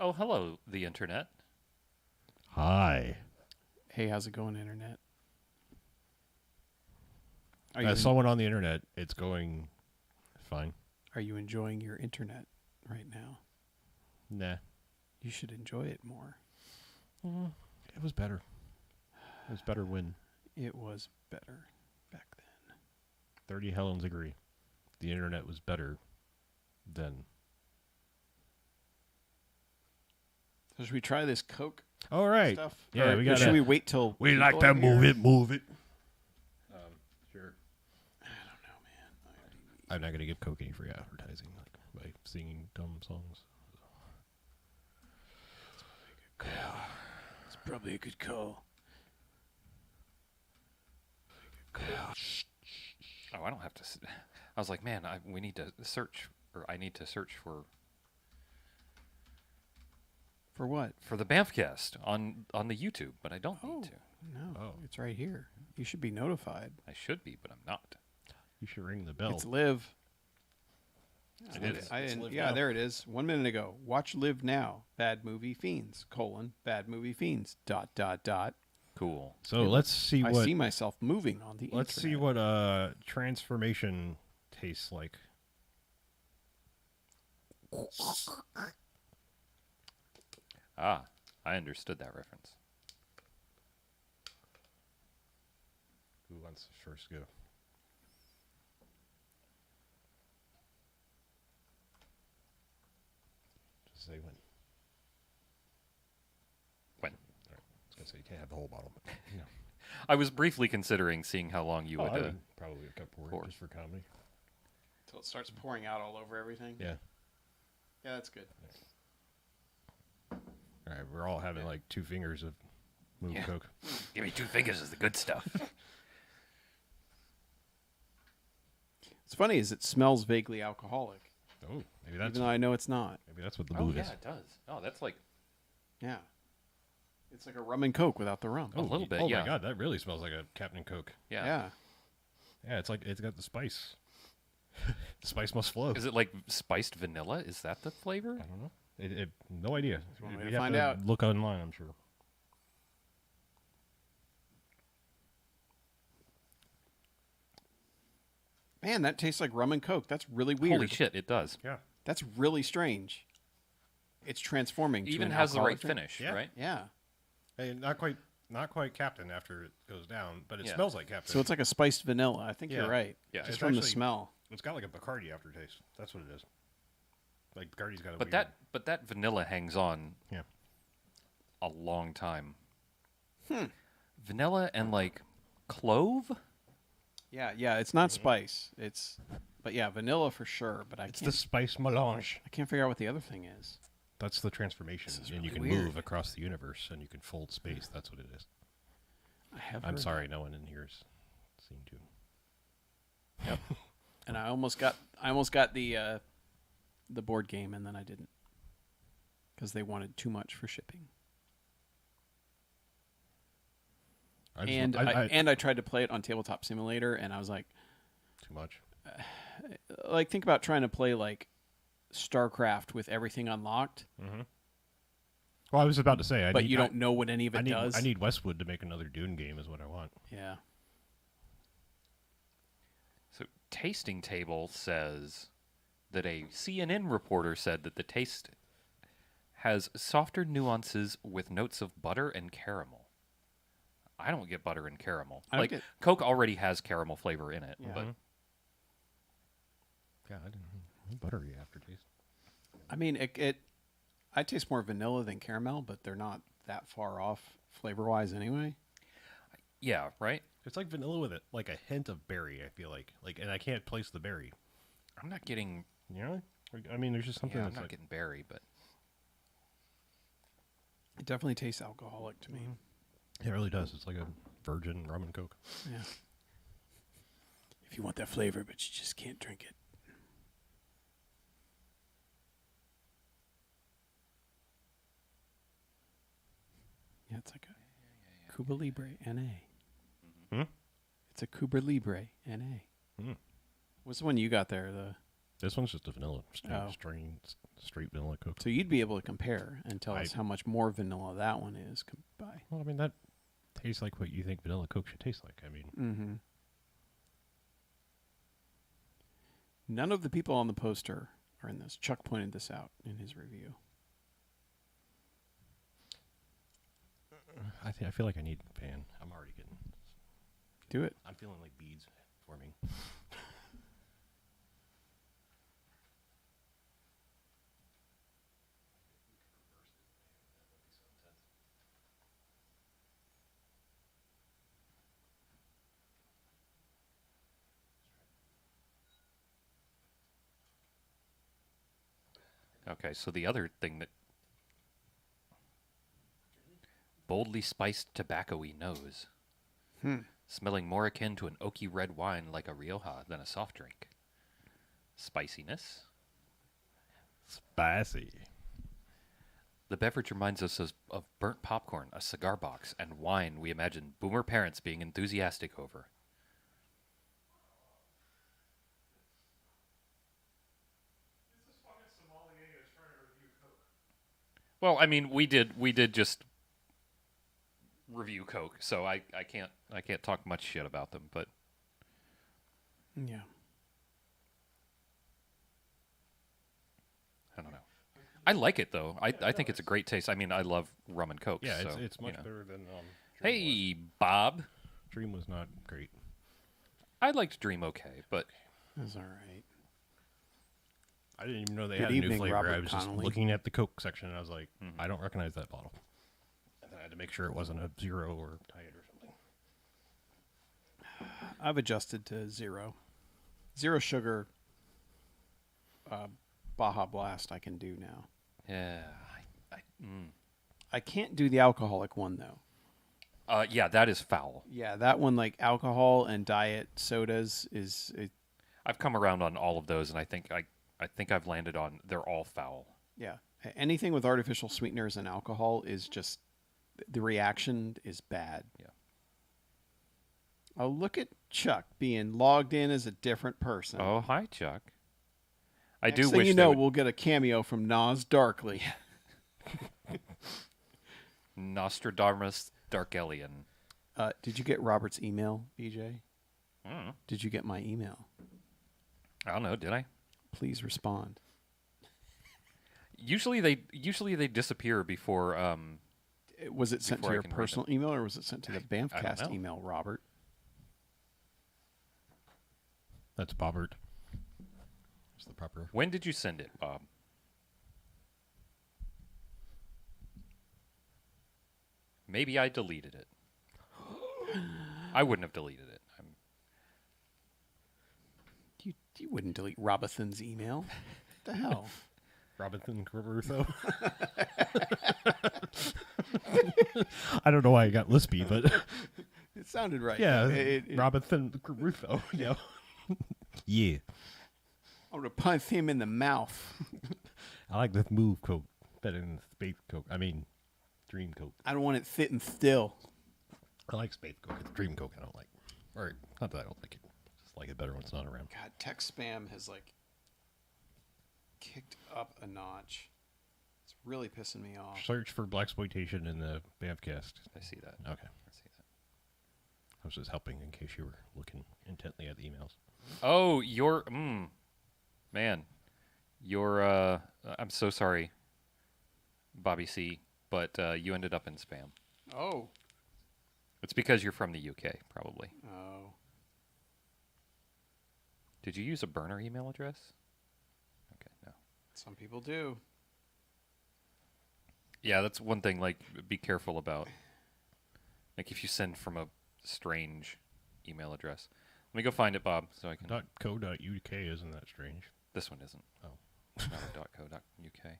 Oh, hello, the internet. Hi. Hey, how's it going, internet? As someone on the internet, it's going fine. Are you enjoying your internet right now? Nah. You should enjoy it more. It was better. It was better when It was better back then. 30 Helens agree. The internet was better then. So should we try this Coke All right. stuff? Yeah, Or we got. should we wait till We people like are that. Move here? it. Move it. Sure. I don't know, man. I'm not going to give Coke any free advertising by singing dumb songs. It's probably a good call. Oh, I don't have to. I was like, man, we need to search, or I need to search for For what? the BMFcast on the YouTube, but I don't Oh. need to. No, Oh. it's right here. You should be notified. I should be, but I'm not. You should ring the bell. It's Live. It Look, is. I It's didn't, Live yeah, now. there it is. 1 minute ago. Watch Live Now. Bad movie Fiends. Bad movie Fiends. ... Cool. So let's see I what. see myself moving on the Let's see internet. what transformation tastes like. Ah, I understood that reference. Who wants to first go? Just say when. When? I was gonna say you can't have the whole bottle, but no. I was briefly considering seeing how long you I would. would probably a cup pour pour. just for comedy. Until it starts pouring out all over everything. Yeah. Yeah, that's good. All right, we're all having like 2 fingers of Moon Yeah. Coke. Give me 2 fingers is the good stuff. It's funny is it smells vaguely alcoholic, Oh, maybe that's even though I know it's not. what the Oh move yeah, is. it does. Oh, that's like Yeah. It's like a rum and Coke without the rum. A little bit, Oh yeah. my god, that really smells like a Captain Coke. yeah. Yeah. Yeah, it's like it's got the spice. The spice must flow. Is it like spiced vanilla? Is that the flavor? I don't know. No idea. one way We'd to have find out. Look online, I'm sure. Man, that tastes like rum and Coke. That's really weird. Holy shit, it does. Yeah. That's really strange. It's transforming. to Even an has the right alcoholic drink. finish, Yeah. right? Yeah. Hey, not quite Captain after it goes down, but it Yeah. smells like Captain. So it's like a spiced vanilla. I think Yeah. you're right. Yeah. Just It's from the actually- smell. It's got like a Bacardi aftertaste. That's what it is. Like Bacardi's got a But weird. that vanilla hangs on Yeah. a long time. Vanilla and like clove? Yeah, yeah. It's not spice. But yeah, vanilla for sure. But It's the spice melange. I can't figure out what the other thing is. That's the transformation, This is and you really can weird. move across the universe, and you can fold space. That's what it is. I have. I'm heard sorry, no one in here has seen to. that. And I almost got the board game, and then I didn't because they wanted too much for shipping. And I tried to play it on Tabletop Simulator, and I was like, too much. think about trying to play like StarCraft with everything unlocked, Well, I was about to say, but you don't know what any of it does. I need Westwood to make another Dune game, is what I want. Yeah. So Tasting Table says that a CNN reporter said that the taste has softer nuances with notes of butter and caramel. I don't get butter and caramel. I don't Like get- Coke already has caramel flavor in it, Yeah. but Yeah, I didn't buttery aftertaste. I mean, I taste more vanilla than caramel, but they're not that far off flavor-wise anyway. yeah, right? It's like vanilla with it, like a hint of berry. I feel like, and I can't place the berry. I'm not getting You know, I mean, there's just something I'm that's not like, getting berry, but It definitely tastes alcoholic to me. it really does. It's like a virgin rum and Coke. Yeah. If you want that flavor, but you just can't drink it. Yeah, it's like a Cuba Libre NA. Hmm? It's a Cuba Libre NA. Hmm. What's the one you got there? The This one's just a vanilla, Oh. straight vanilla Coke. So you'd be able to compare and tell us how much more vanilla that one is by. Well, I mean, that tastes like what you think vanilla Coke should taste like. I mean, Mm-hmm. None of the people on the poster are in this. Chuck pointed this out in his review. I feel like I need a fan. I'm already getting. Do it. I'm feeling like beads forming. Okay, so the other thing that boldly spiced tobacco-y nose, smelling more akin to an oaky red wine like a Rioja than a soft drink. Spiciness. Spicy. The beverage reminds us of burnt popcorn, a cigar box, and wine we imagine boomer parents being enthusiastic over. Well, I mean, we did just review Coke, so I can't talk much shit about them, but Yeah. I don't know. I like it though. I think it's a great taste. I mean, I love rum and Coke. Yeah, so, it's much you know. better than. Dream Hey, Bob. was. Dream was not great. I liked Dream okay, but That's all right. I didn't even know they Good had a new evening, flavor. Robert I was just Connolly. looking at the Coke section and I was like, I don't recognize that bottle. And then I had to make sure it wasn't a zero or diet or something. I've adjusted to zero. Zero sugar Baja Blast I can do now. yeah, I can't do the alcoholic one, though. yeah, that is foul. Yeah, that one, like alcohol and diet sodas, is I've come around on all of those, and I think I've landed on they're all foul. yeah. Anything with artificial sweeteners and alcohol is just the reaction is bad. Yeah. Oh, look at Chuck being logged in as a different person. Oh, hi, Chuck. I Next do thing wish you they know, would- we'll get a cameo from Nas Darkly. Nostradamus Darkelian. Did you get Robert's email, BJ? Mm. Did you get my email? I don't know. Did I? Please respond. Usually they disappear before. Was it sent to Before I your can read personal email or was it sent to the I don't BMFcast know. email, Robert? That's Bobbert. That's the proper. When did you send it, Bob? Maybe I deleted it. I wouldn't have deleted it. You wouldn't delete Robinson email. What the hell? Robinson Caruso. I don't know why I got lispy, but It sounded right. yeah, It- Robinson Caruso. Yeah. Yeah. I'm going to punch him in the mouth. I like this move Coke better than the Space Coke. I mean, Dream Coke. I don't want it sitting still. I like Space Coke. It's Dream Coke I don't like. Or, not that I don't like it. Just like it better when it's not around. God, text spam has like kicked up a notch. It's really pissing me off. Search for Blaxploitation in the BMFcast. I see that. Okay. I see that. I was just helping in case you were looking intently at the emails. Oh, you're man. You're I'm so sorry, Bobby C, but you ended up in spam. Oh. It's because you're from the UK, probably. Oh. Did you use a burner email address? Okay, no. Some people do. Yeah, that's one thing. Like, be careful about. Like, if you send from a strange email address. Let me go find it, Bob, so I can. .co.uk isn't that strange? This one isn't. Oh. Not a .co.uk.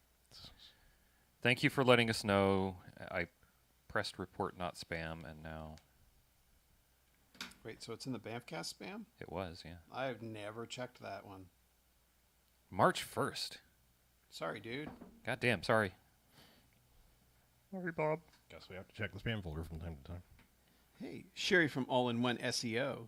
Thank you for letting us know. I pressed report not spam, and now Wait, so it's in the BMFcast spam? it was. Yeah, I've never checked that one. March 1st. Sorry, dude. God damn, sorry. Sorry, Bob. Guess we have to check the spam folder from time to time. Hey, Sherry from All in One SEO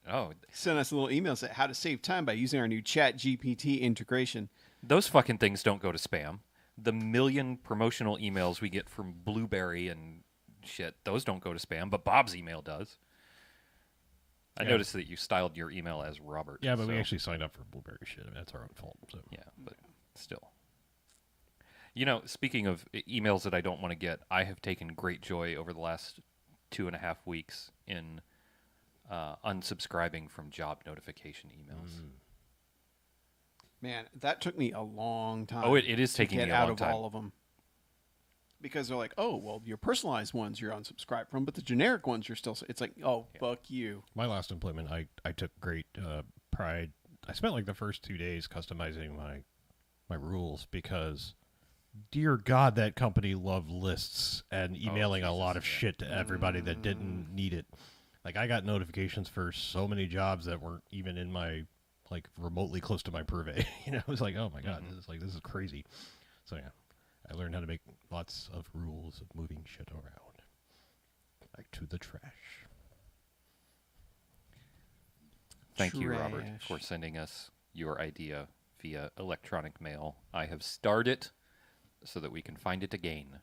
Oh, Sent us a little email saying how to save time by using our new Chat GPT integration. those fucking things don't go to spam. The million promotional emails we get from Blueberry and shit, those don't go to spam, but Bob's email does. I Yeah. noticed that you styled your email as Robert. Yeah, but we so- actually signed up for Blueberry shit. I mean, that's our own fault. So Yeah, but still. You know, speaking of emails that I don't want to get, I have taken great joy over the last 2.5 weeks in unsubscribing from job notification emails. Man, that took me a long time. Oh, it is to taking get me a out long of time. all of them. Because they're like, oh, well, your personalized ones you're unsubscribed from, but the generic ones you're still. It's like, oh, fuck you. my last employment, I took great pride. I spent like the first 2 days customizing my rules because, dear God, that company loved lists and emailing a lot of shit to everybody that didn't need it. Like I got notifications for so many jobs that weren't even in my like remotely close to my purvey. You know, I was like, oh my God, this is crazy. So yeah, I learned how to make lots of rules of moving shit around, like to the trash. Thank you, Robert, Trash. for sending us your idea via electronic mail. I have starred it so that we can find it again.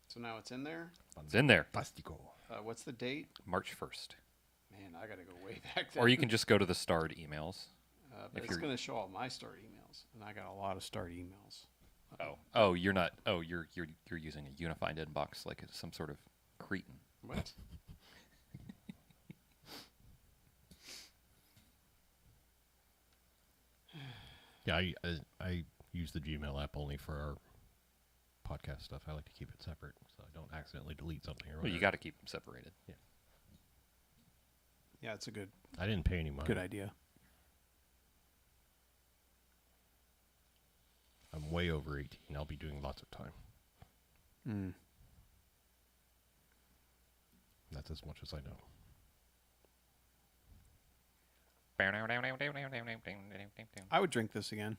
So now it's in there. It's in there, Plastico. What's the date? March 1st. Man, I gotta go way back. Or you can just go to the starred emails. But if it's you're- gonna show all my start emails, and I got a lot of start emails. Oh, you're not. Oh, you're using a unified inbox like it's some sort of cretin. What? Yeah, I use the Gmail app only for our podcast stuff. I like to keep it separate so I don't accidentally delete something or Well, whatever. you got to keep them separated. Yeah, it's a good I didn't pay any money. good idea. I'm way over 18. I'll be doing lots of time. Mm. That's as much as I know. I would drink this again.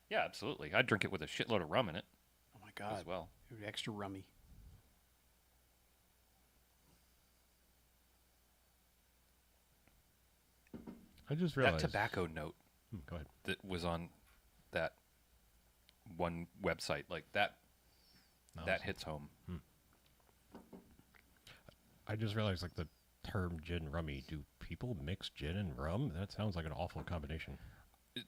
Yeah, absolutely. I'd drink it with a shitload of rum in it Oh my god, as well. it would be extra rummy. I just That realized. tobacco note Go ahead. that was on that one website, like that, No, that hits home. I just realized, like, the term gin rummy. Do people mix gin and rum? That sounds like an awful combination.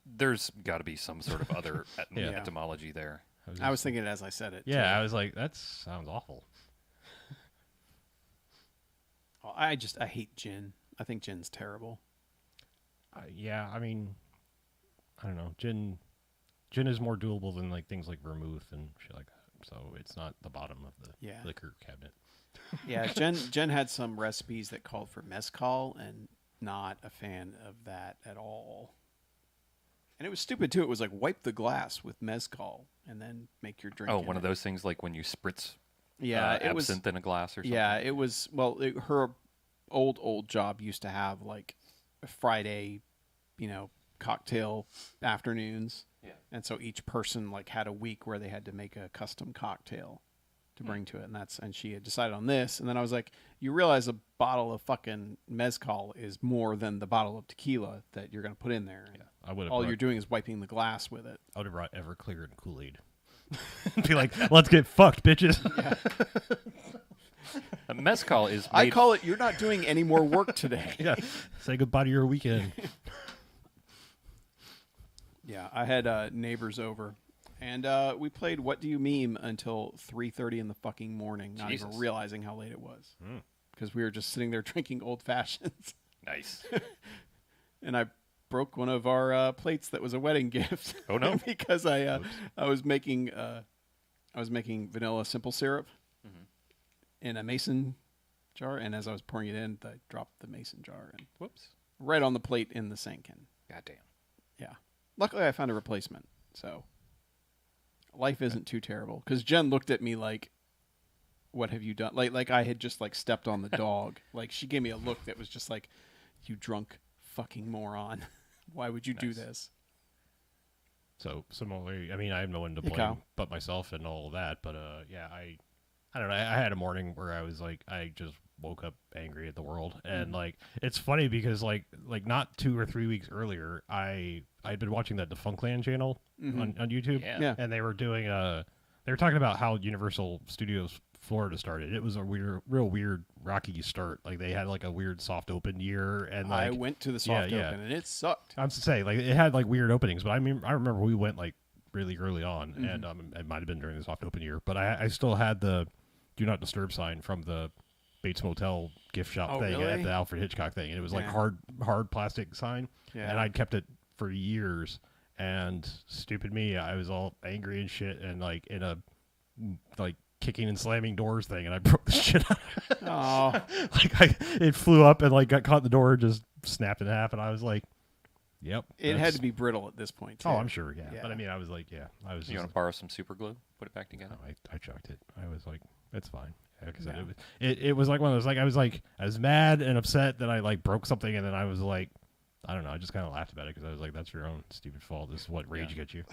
There's got to be some sort of other Yeah. etymology there. I was thinking it as I said it. Yeah, too. I was like, that sounds awful. Oh, I hate gin. I think gin's terrible. Yeah, I mean, I don't know. Gin is more doable than like things like vermouth and shit like that. So it's not the bottom of the Yeah. liquor cabinet. Yeah, Jen had some recipes that called for mezcal, and not a fan of that at all. And it was stupid too. It was like wipe the glass with mezcal and then make your drink. Oh, in one it. of those things like when you spritz Yeah, it was. absinthe in a glass or something. Yeah, it was. Well, her old job used to have like a Friday, cocktail afternoons. Yeah. And so each person like had a week where they had to make a custom cocktail to bring to it, and she had decided on this. And then I was like, you realize a bottle of fucking mezcal is more than the bottle of tequila that you're going to put in there. And I would have. all you're doing is wiping the glass with it. I would have brought Everclear and Kool-Aid. Be like, let's get fucked, bitches. Mezcal is I made call it, you're not doing any more work today. Yeah. Say goodbye to your weekend. Yeah, I had neighbors over, and we played What Do You Meme until 3:30 in the fucking morning, not even Jesus. realizing how late it was, because we were just sitting there drinking old fashions, nice. and I broke one of our plates that was a wedding gift. Oh, no. because I was making vanilla simple syrup in a mason jar, and as I was pouring it in, I dropped the mason jar and Whoops. right on the plate in the sink, and Goddamn. yeah. Luckily, I found a replacement, so life isn't too terrible. Because Jen looked at me like, "What have you done?" Like I had just like stepped on the dog. Like she gave me a look that was just like, "You drunk fucking moron! Why would you do Nice. this?" So similarly, I mean, I have no one to Hey, blame Kyle. but myself and all of that. But yeah, I don't know. I had a morning where I was like, I just woke up angry at the world. And like it's funny because like not 2 or 3 weeks earlier, I'd been watching that Defunctland channel on YouTube, Yeah. and they were doing they were talking about how Universal Studios Florida started. It was a real weird rocky start. Like they had like a weird soft open year, and like I went to the soft yeah. open and it sucked. I'm to say like it had like weird openings, but I mean I remember we went like really early on, and it might have been during the soft open year, but I still had the Do Not Disturb sign from the Bates Motel gift shop Oh, thing really? at the Alfred Hitchcock thing, and it was like Yeah. hard plastic sign, Yeah. and I'd kept it for years. And stupid me, I was all angry and shit, and like in a like kicking and slamming doors thing, and I broke the shit out. Oh, Like it flew up and like got caught in the door, and just snapped in half, and I was like, "Yep." it had that's- to be brittle at this point. Too. Oh, I'm sure, yeah. Yeah. But I mean, I was like, yeah, I was. You just, want to borrow some super glue? Put it back together. no, I chucked it. I was like, it's fine. Because Yeah. it was like one of those, like I was mad and upset that I like broke something, and then I was like, I don't know, I just kind of laughed about it because I was like, that's your own stupid fault. This is what rage gets you.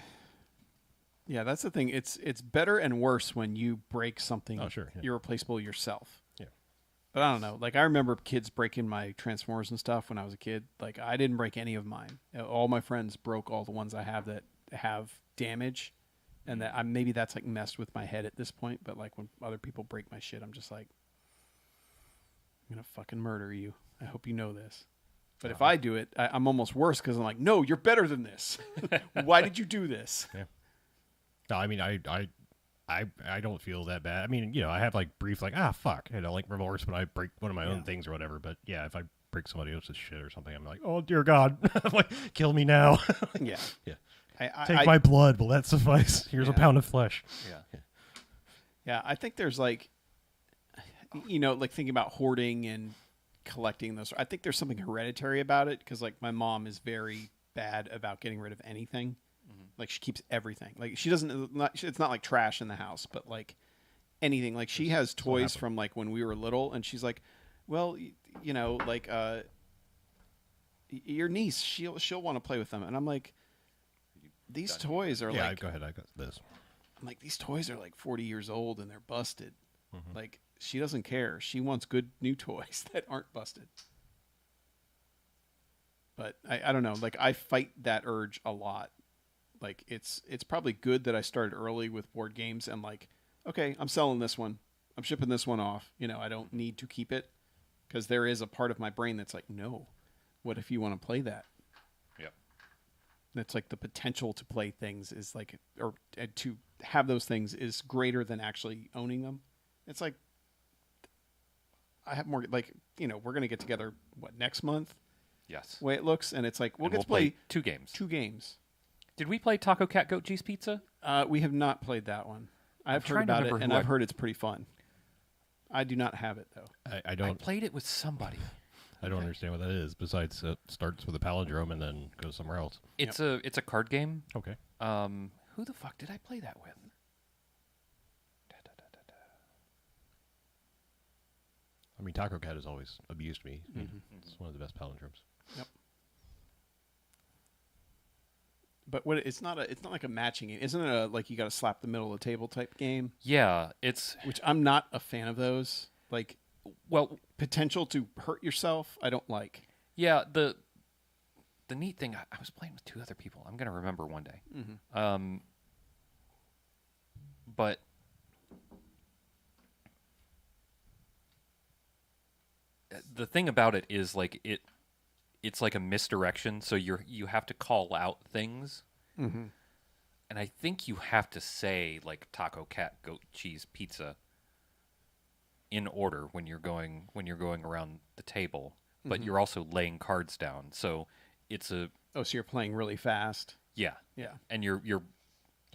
Yeah, that's the thing. It's better and worse when you break something Oh, sure, yeah. irreplaceable yourself. Yeah. But I don't know. Like I remember kids breaking my Transformers and stuff when I was a kid. Like I didn't break any of mine. All my friends broke all the ones I have that have damage, and that maybe that's like messed with my head at this point. But like when other people break my shit, I'm just like, I'm gonna fucking murder you. I hope you know this. But if I do it, I'm almost worse because I'm like, no, you're better than this. Why did you do this? No, I mean, I don't feel that bad. I mean, you know, I have like brief like fuck, you know, like remorse when I break one of my own things or whatever. But yeah, if I break somebody else's shit or something, I'm like, oh dear God, I'm like, kill me now. Yeah. Yeah. I, Take my blood. Will that suffice? Here's a Yeah. pound of flesh. Yeah. Yeah, I think there's like, you know, like thinking about hoarding and collecting those. I think there's something hereditary about it because like my mom is very bad about getting rid of anything. Like she keeps everything. Like she doesn't. It's not like trash in the house, but like anything. Like she has toys from like when we were little, and she's like, well, you know, like your niece, she'll want to play with them, and I'm like, these toys are Yeah, like, go ahead. I got this. I'm like, these toys are like 40 years old and they're busted. Like, she doesn't care. She wants good new toys that aren't busted. But I don't know. Like, I fight that urge a lot. Like, it's probably good that I started early with board games and like, okay, I'm selling this one. I'm shipping this one off. You know, I don't need to keep it because there is a part of my brain that's like, no, what if you want to play that? Yep. That's like the potential to play things is like, or to have those things is greater than actually owning them. It's like, I have more, like, you know, we're going to get together, what, next month? Yes. The way it looks. And it's like, we'll And get we'll to play two games. 2 games. Did we play Taco Cat Goat Cheese Pizza? We have not played that one. I've heard trying to about it, remember and who I've heard it's pretty fun. I do not have it, though. I I don't. played it with somebody. I don't understand what that is. Besides, it starts with a palindrome and then goes somewhere else. It's a card game. Okay. Who the fuck did I play that with? I mean, Taco Cat has always abused me. It's one of the best palindromes. Yep. But what it's not like a matching game. Isn't it like you got to slap the middle of the table type game? Yeah, it's Which I'm not a fan of those. Like well, potential to hurt yourself, I don't like. yeah. The neat thing, I was playing with 2 other people. I'm gonna remember one day. But the thing about it is like it's like a misdirection. So you have to call out things, and I think you have to say like Taco Cat Goat Cheese Pizza in order when you're going around the table, but you're also laying cards down. So it's a Oh, so you're playing really fast. yeah, Yeah. and you're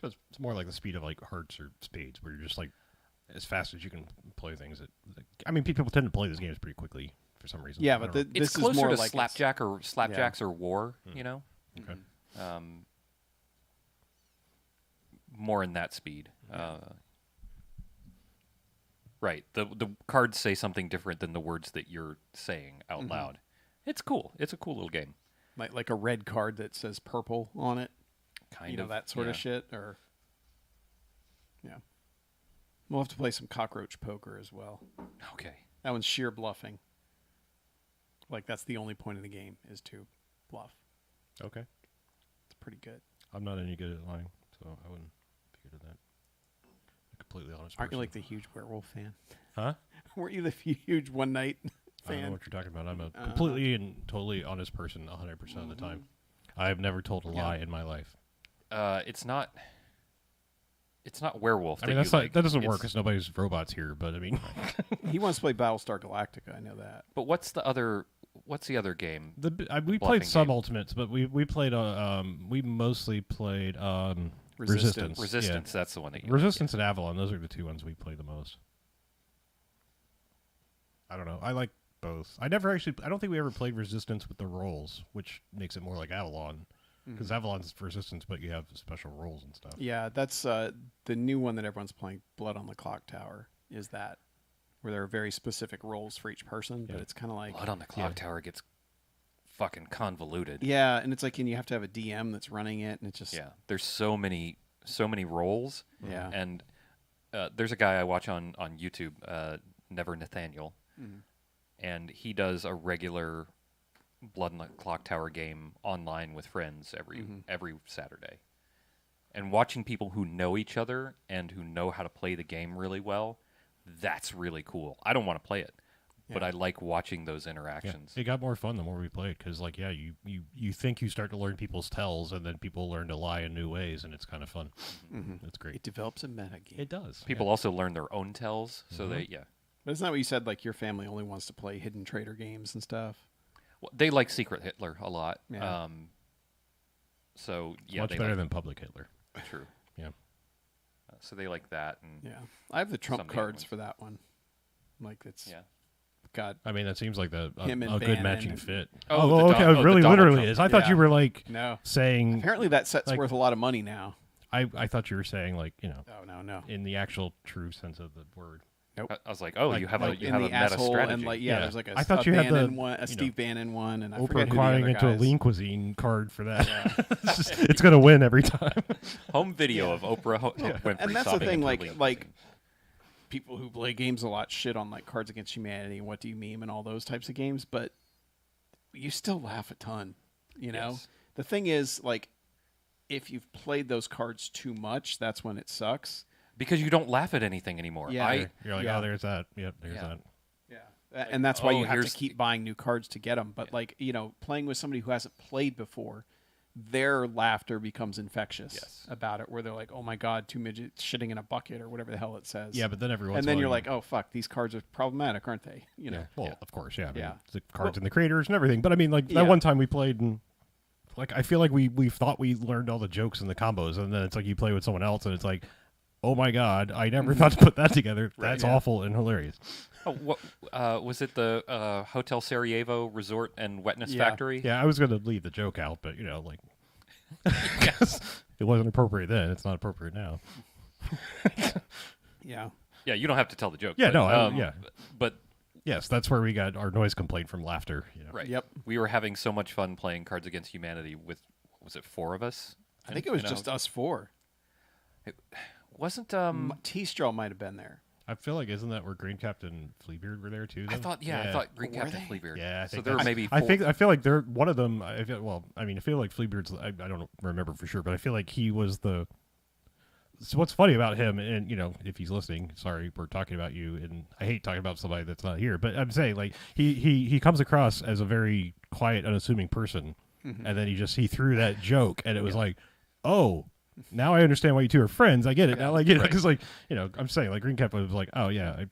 So it's more like the speed of like hearts or spades, where you're just like as fast as you can play things. I mean, people tend to play these games pretty quickly for some reason. Yeah, I but don't this it's is closer more to like slapjacks or war, you know. know. Okay. More in that speed. Right. The cards say something different than the words that you're saying out loud. It's cool. It's a cool little game. like a red card that says purple on it. Kind You know, of that sort of yeah. shit. Or yeah, we'll have to play some cockroach poker as well. Okay. That one's sheer bluffing. Like, that's the only point of the game is to bluff. Okay. It's pretty good. I'm not any good at lying, so I wouldn't be good at that. I'm a completely honest Aren't you person. like the huge werewolf fan? Huh? Weren't you the huge one night I don't know fan? what you're talking about. I'm a completely and totally honest person 100% of the time. I have never told a lie in my life. It's not werewolf. I mean, that doesn't work because nobody's robots here. But I mean, He wants to play Battlestar Galactica. I know that. But what's the other game? we played some Ultimates, but we played we mostly played Resistance. Resistance. That's the one that you Resistance and Avalon. Those are the two ones we play the most. I don't know. I like both. I don't think we ever played Resistance with the rolls, which makes it more like Avalon. Because Avalon's Resistance, but you have special rolls and stuff. Yeah, that's the new one that everyone's playing. Blood on the Clock Tower is that, where there are very specific roles for each person, but it's kind of like Blood on the Clock Tower gets fucking convoluted. Yeah, and it's like, and you have to have a DM that's running it, and it's just There's so many roles. Yeah. And there's a guy I watch on YouTube, Never Nathaniel, and he does a regular Blood on the Clock Tower game online with friends every Saturday. And watching people who know each other and who know how to play the game really well, that's really cool. I don't want to play it, but I like watching those interactions. It got more fun the more we played because, like, you think you start to learn people's tells, and then people learn to lie in new ways, and it's kind of fun. It's great. it develops a meta game. It does. People also learn their own tells, so they But it's not what you said. Like, your family only wants to play hidden traitor games and stuff. Well, they like Secret Hitler a lot. Yeah. So Much they better like, than Public Hitler. True. Yeah. So they like that, and Yeah, I have the trump Some of the other cards ones. for that one. Like, it's yeah. got I mean, that seems like a Him and good Bannon matching and- fit. Oh, the okay. Don- It oh, really the Donald literally Trump. is. I thought Yeah. you were like no. saying. Apparently, that set's like- worth a lot of money now. I thought you were saying like Oh no. in the actual true sense of the word. I was like, oh, Like- you have Like a in meta the asshole strategy. and like Yeah. there's like a I thought a you had Bannon the, one, a you Steve Bannon one, and I Oprah forget who the acquiring other into a guys. lean cuisine card for that. it's going to win every time. Home video of Oprah Winfrey And that's the sobbing thing, into like Lean like Cuisine. people who play games a lot shit on like Cards Against Humanity and What Do You Meme and all those types of games, but you still laugh a ton. You know, Yes. the thing is, like, if you've played those cards too much, that's when it sucks. Because you don't laugh at anything anymore. Yeah. You're like, Yeah. oh, there's that. Yep, there's Yeah. that. Yeah, and that's why oh, you have to here's- keep buying new cards to get them. But like, you know, playing with somebody who hasn't played before, their laughter becomes infectious Yes. about it. Where they're like, "Oh my god, two midgets shitting in a bucket," or whatever the hell it says. Yeah, but then every once and in a then while you're you- like, "Oh fuck, these cards are problematic, aren't they?" You know. Yeah. Well, of course, yeah. I mean, Yeah. the cards and the creators and everything. But I mean, like Yeah. that one time we played, and like I feel like we thought we learned all the jokes and the combos, and then it's like you play with someone else, and it's like, oh my god, I never thought to put that together. That's yeah. awful and hilarious. Oh, what was it? The Hotel Sarajevo Resort and Wetness Yeah. Factory? Yeah, I was going to leave the joke out, but you know, like, it wasn't appropriate then. It's not appropriate now. Yeah. Yeah, you don't have to tell the joke. Yeah, but, no, yeah. But Yes, that's where we got our noise complaint from laughter. You know. right. Yep. We were having so much fun playing Cards Against Humanity with, was it 4 of us? I think it was You know, just us four. Wasn't T-Straw might have been there. I feel like isn't that where Green Captain Fleabeard were there too? I then? thought Green Were Captain they? Fleabeard. Yeah, I so think there were that's- maybe 4. I feel like they're one of them. I feel like Fleabeard's. I don't remember for sure, but I feel like he was the. So what's funny about him, and you know, if he's listening, sorry, we're talking about you, and I hate talking about somebody that's not here, but I'm saying like he comes across as a very quiet, unassuming person, and then he threw that joke, and it was like, oh. Now I understand why you two are friends. I get it now, like you know, because like you know, I'm saying like Green Captain was like, oh yeah,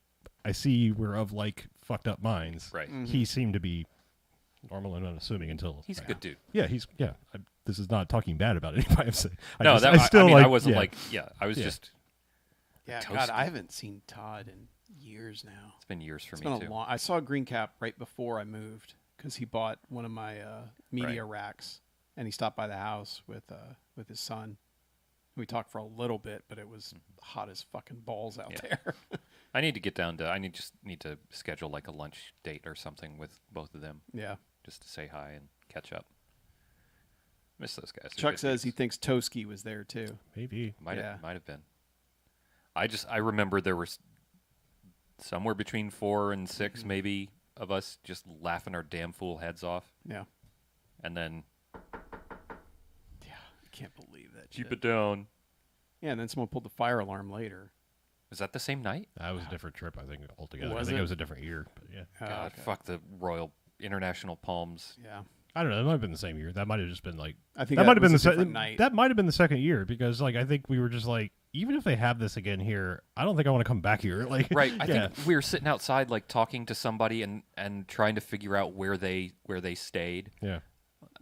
I see we're of like fucked up minds. Right. He seemed to be normal and unassuming until He's a good dude. Yeah, this is not talking bad about anybody. I'm saying I No, just, that I still I mean, like I wasn't yeah. like I was Yeah. just. Yeah, Toasty. God, I haven't seen Todd in years now. It's been years for It's me been too. a long. I saw Green Cap right before I moved because he bought one of my media racks, and he stopped by the house with his son. We talked for a little bit, but it was hot as fucking balls out Yeah. there. I need to get down to. Just need to schedule like a lunch date or something with both of them, Yeah. just to say hi and catch up. Miss those guys. They're Chuck good says he dudes. thinks Toski was there too. Maybe might Yeah. have been. I remember there was somewhere between 4 and 6, Mm-hmm. maybe, of us just laughing our damn fool heads off. Yeah. And then Yeah. I can't believe that. keep shit. it down. Yeah, and then someone pulled the fire alarm later. Was that the same night? That was a different trip, I think, altogether. Was I think it? it was a different year. But yeah. God, Okay. fuck the Royal International Palms. Yeah. I don't know. It might have been the same year. That might have just been like I think that might have been the second second night. That might have been the second year because like I think we were just like even if they have this again here, I don't think I want to come back here. Like Right. I yeah. think we were sitting outside, like talking to somebody and trying to figure out where they stayed, Yeah.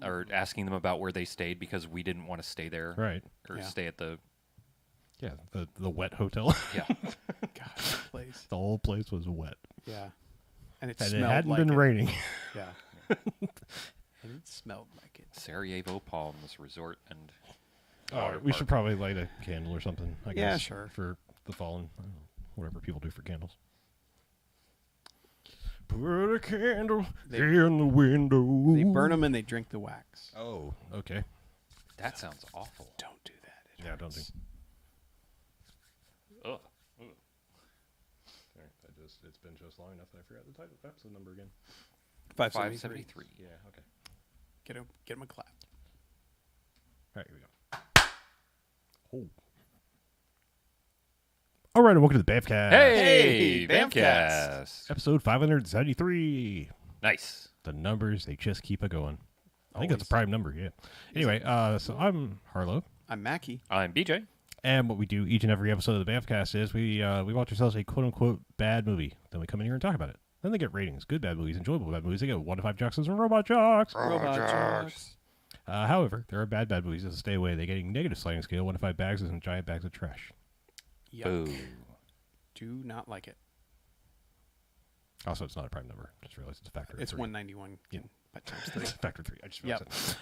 or asking them about where they stayed because we didn't want to stay there Right. or Yeah. stay at the Yeah. The wet hotel. yeah. God, that place. The whole place was wet. Yeah. And it And smelled it hadn't like been it. raining. Yeah. And it smelled like it. Sarajevo Palms Resort and We should probably light a candle or something, I Yeah, guess. sure. For the fallen. I don't know, whatever people do for candles. Put a candle in the window. They burn them and they drink the wax. Oh, okay. That sounds awful. Don't do that. It Yeah, don't do. hurts. Ugh. It's been just long enough that I forgot the title episode number again. 573. 573. Yeah, okay. Get him a clap. All right, here we go. Oh. All right, and welcome to the BMFcast. Hey, Hey, BMFcast. Episode 573. Nice. The numbers, they just keep a going. I think that's a Always. prime number, yeah. Anyway, so I'm Harlow. I'm Mackie. I'm BJ. And what we do each and every episode of the BMFcast is we watch ourselves a quote-unquote bad movie. Then we come in here and talk about it. Then they get ratings. Good bad movies, enjoyable bad movies. They get 1 to 5 jocks and robot jocks. Robot jocks. However, there are bad movies that stay away. They get a negative sliding scale, 1 to 5 bags and giant bags of trash. Yuck. Boo. Do not like it. Also, it's not a prime number. Just realized it's a factor. It's of 3. 191. Yeah. But times 3. It's a factor of 3. I just Yep. realized that.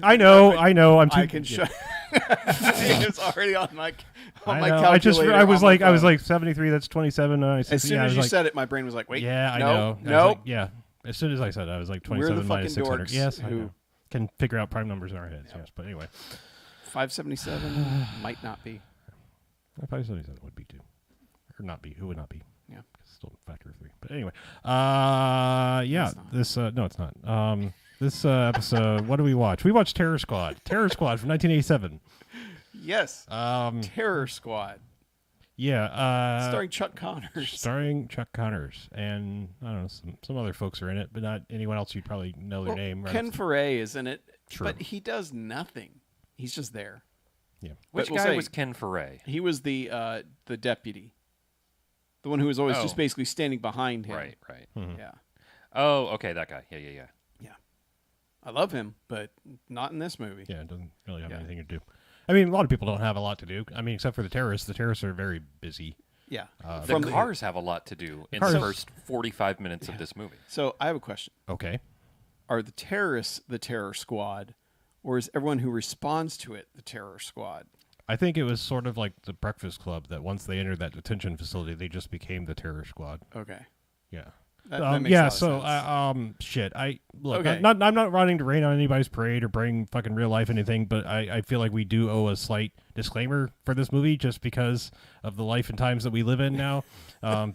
I know. I'm too. I can show. It's already on my I my know. calculator. I was on my like phone. 73. That's 27. As soon as you said it, my brain was like, wait. yeah, I no, know. I was No. like, yeah. As soon as I said it, I was like We're the 27 minus fucking 600. dorks Yes, I who- know. Can figure out prime numbers in our heads. Yep. Yes, but anyway, 577 might not be. 577 would be 2, or not be. Who would not be? Yeah. It's still a factor of 3. But anyway, yeah. It's not. This no, it's not. This episode, what do we watch? We watched Terror Squad. Terror Squad from 1987. Yes. Terror Squad, Yeah. starring Chuck Connors. Starring Chuck Connors, and I don't know, some other folks are in it, but not anyone else you'd probably know their Well, name. Right? Ken Foray is in it, True. but he does nothing. He's just there. Yeah. Which But we'll guy say- was Ken Foray? He was the deputy, the one who was always Oh. just basically standing behind him. Right, right. Yeah. Oh, okay, that guy. Yeah, yeah, yeah. I love him, but not in this movie. Yeah, it doesn't really have Yeah. anything to do. I mean, a lot of people don't have a lot to do. I mean, except for the terrorists. The terrorists are very busy. Yeah. The From cars have a lot to do in cars- the first 45 minutes of this movie. So I have a question. Okay. Are the terrorists the terror squad, or is everyone who responds to it the terror squad? I think it was sort of like the Breakfast Club that once they entered that detention facility, they just became the terror squad. Okay. Yeah. That makes a yeah. lot of So, sense. shit. I look. Okay. I'm not running to rain on anybody's parade or bring fucking real life anything, but I feel like we do owe a slight disclaimer for this movie just because of the life and times that we live in now.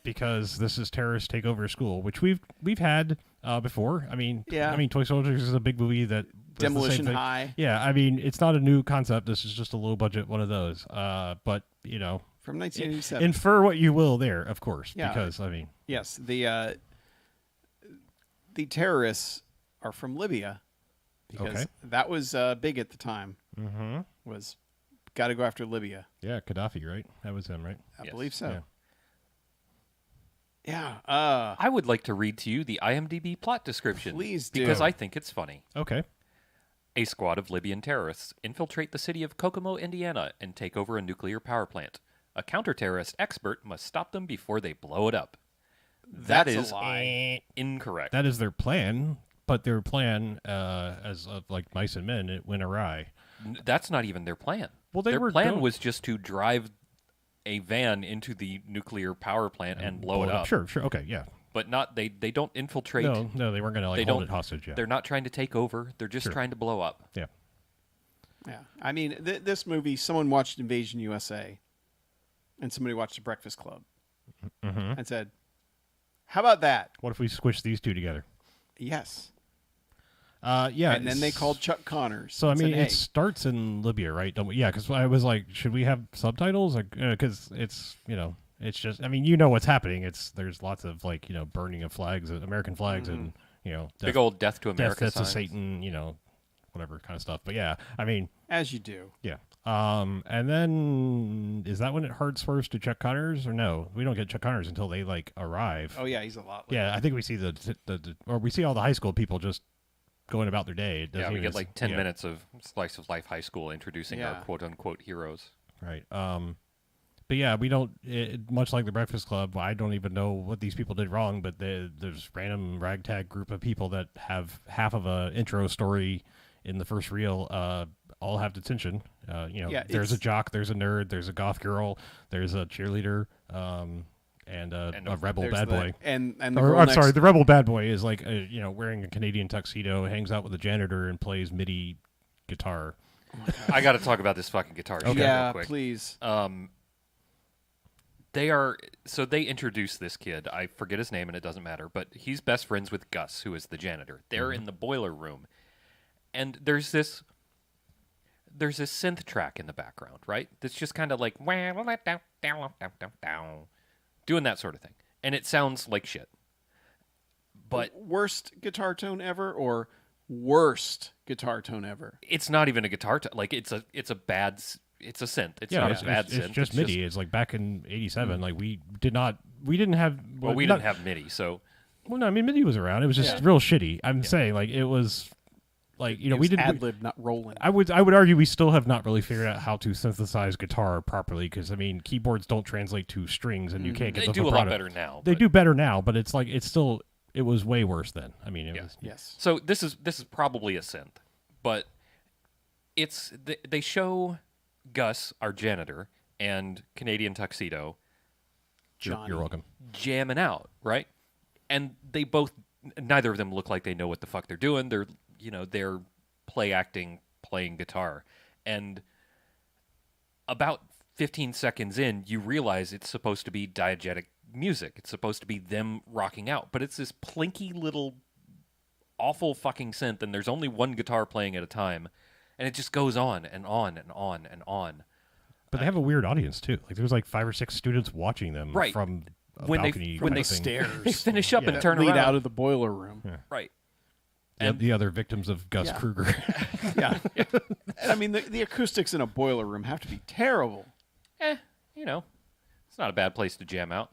Because this is terrorist takeover school, which we've had before. I mean, Yeah. Toy Soldiers is a big movie that does the same Demolition thing. High Yeah, I mean, it's not a new concept. This is just a low budget one of those. But from 1987. infer what you will there, of course, Yeah. because I mean, Yes, the terrorists are from Libya because Okay. that was big at the time. Was got to go after Libya. yeah, Gaddafi, right? That was him, right? I Yes. believe so. Yeah. Yeah. I would like to read to you the IMDb plot description. Please do. Because I think it's funny. Okay. A squad of Libyan terrorists infiltrate the city of Kokomo, Indiana, and take over a nuclear power plant. A counter-terrorist expert must stop them before they blow it up. That That's a is lie. incorrect. That is their plan, but their plan, as of like mice and men, it went awry. That's not even their plan. Well, they their were plan going- was just to drive a van into the nuclear power plant and blow it up. Sure. Okay, yeah. But not they don't infiltrate. No, they weren't going to like They hold don't- it hostage. Yeah. They're not trying to take over. They're just Sure. trying to blow up. Yeah. Yeah. I mean, this movie. Someone watched Invasion USA, and somebody watched The Breakfast Club. Mm-hmm. and said, "How about that?" What if we squish these two together? Yes. Yeah. And then they called Chuck Connors. So I and mean, said, "Hey." it starts in Libya, right? Don't we? Yeah, because I was like, should we have subtitles? Because it's it's just. I mean, what's happening. There's lots of burning of flags, American flags, and Big old death to America death to signs. Satan, whatever kind of stuff. But yeah, I mean, As you do. yeah. And then is that when it hurts first to Chuck Connors, or no? We don't get Chuck Connors until they arrive. Oh yeah, he's a lot. Yeah, I think we see or we see all the high school people just going about their day. It Yeah, doesn't we even- get like 10 yeah. minutes of slice of life high school introducing our Yeah. quote-unquote heroes. Right. But yeah, we don't. Much like the Breakfast Club, I don't even know what these people did wrong. But there's random ragtag group of people that have half of a intro story in the first reel. All have detention. Yeah, there's a it's- jock, there's a nerd, there's a goth girl, there's a cheerleader, and a rebel There's bad the- boy. And the Or, girl I'm next, sorry, the rebel bad boy is wearing a Canadian tuxedo, hangs out with the janitor, and plays MIDI guitar. I got to talk about this fucking guitar shit Yeah, real quick. please. They introduce this kid. I forget his name and it doesn't matter, but he's best friends with Gus, who is the janitor. They're in the boiler room, and there's this synth track in the background, right? That's just kind of like doing that sort of thing, and it sounds like shit. But Worst guitar tone ever, or worst guitar tone ever? it's not even a guitar. Like it's a synth. It's not a bad it's synth. just MIDI. It's like back in '87. Like we didn't have. We not- didn't have MIDI, so Well, no, I mean MIDI was around. It was just Yeah. real shitty. I'm saying it was It we was didn't. ad-lib, not rolling. I would argue we still have not really figured out how to synthesize guitar properly because I mean keyboards don't translate to strings and you can't get they the do a lot vibrato. better now. They but- do better now, but it's still it was way worse then. I mean it Yeah. was Yes. So this is probably a synth, but they show Gus, our janitor, and Canadian tuxedo You're welcome. jamming out, right? And they both, neither of them look like they know what the fuck they're doing. They're play acting, playing guitar, and about 15 seconds in, you realize it's supposed to be diegetic music. It's supposed to be them rocking out, but it's this plinky little awful fucking synth, and there's only one guitar playing at a time, and it just goes on and on and on and on. But they have a weird audience too. Like there's 5 or 6 students watching them Right. from a When they- balcony. when kind they of thing. Stairs. They finish up Yeah. and that turn lead around. out of the boiler room. Right. The other victims of Gus Yeah. Kruger. Yeah. And I mean, the acoustics in a boiler room have to be terrible. It's not a bad place to jam out.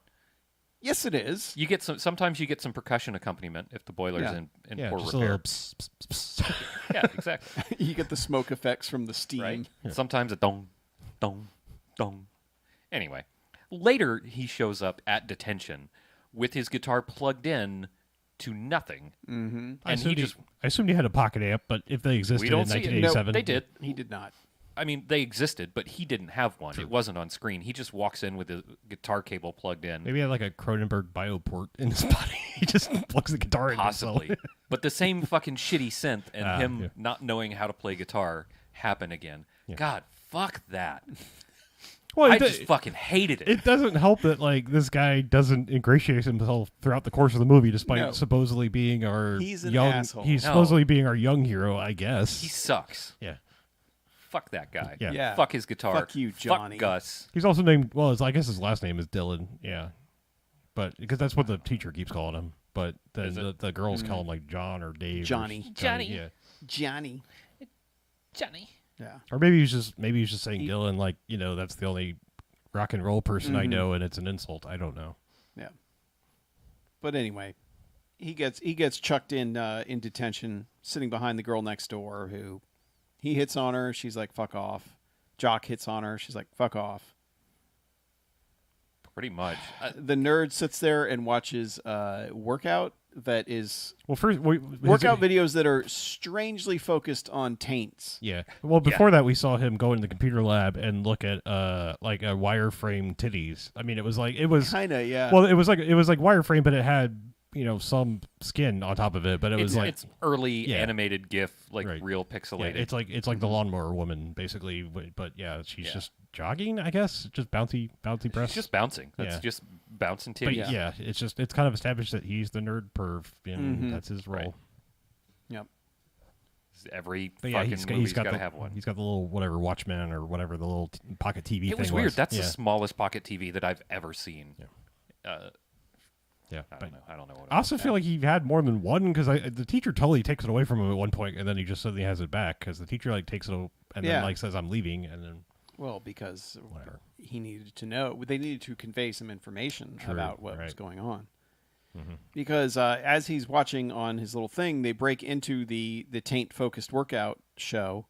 Yes, it is. You get sometimes you get some percussion accompaniment if the boiler's Yeah. in Yeah, poor just a repair. little pss, pss, pss, pss. Yeah, exactly. You get the smoke effects from the steam. Right. Sometimes a dong, dong, dong. Anyway, later he shows up at detention with his guitar plugged in to nothing, Mm-hmm. and he just I assumed he had a pocket amp, but if they existed we in don't see it. 1987, No, they did. He did not. I mean, they existed, but he didn't have one. It wasn't on screen. He just walks in with his guitar cable plugged in. Maybe he had a Cronenberg bioport in his body. He just plugs the guitar in. Possibly. But the same fucking shitty synth and him yeah. not knowing how to play guitar happen again. God, fuck that. Well, I just fucking hated it. it doesn't help that this guy doesn't ingratiate himself throughout the course of the movie, despite No. supposedly being our He's an young. asshole. He's No. supposedly being our young hero, I guess. He sucks. Yeah. Fuck that guy. Yeah. Yeah. Fuck his guitar. Fuck you, Johnny. Fuck Gus. He's also named. Well, I guess his last name is Dylan. Yeah, but because that's what the teacher keeps calling him. But then Is it? the girls call him John or Dave. or Johnny. Johnny. Yeah. Johnny. Johnny. Yeah. Or maybe he's just saying Dylan, that's the only rock and roll person I know, and it's an insult. I don't know. Yeah. But anyway, he gets chucked in detention, sitting behind the girl next door, who he hits on her. She's like, "Fuck off." Jock hits on her. She's like, "Fuck off." Pretty much. The nerd sits there and watches workout that is Well, first workout videos that are strangely focused on taints. Yeah. Well, before that, we saw him go into the computer lab and look at a wireframe titties. I mean, it was Kind of, yeah. well, it was like wireframe, but it had some skin on top of it. But it was it's early Yeah. animated GIF, Right. real yeah, pixelated. it's like the lawnmower woman basically. But yeah, she's just jogging, I guess, just bouncy press. It's just bouncing. That's Yeah. just bouncing But titties. yeah, it's kind of established that he's the nerd perv, and that's his role. Right. Yep. Every But yeah, fucking movie's got to the, have one. He's got the little whatever Watchman or whatever the little pocket TV thing It was weird. That's yeah. the smallest pocket TV that I've ever seen. Yeah. Yeah, I don't know. I don't know what. I also feel like he had more than one because the teacher totally takes it away from him at one point, and then he just suddenly has it back because the teacher like takes it and then like says I'm leaving, and then Well, because whatever. he needed to know. They needed to convey some information True, about what was right. going on. Mm-hmm. Because as he's watching on his little thing, they break into the taint-focused workout show,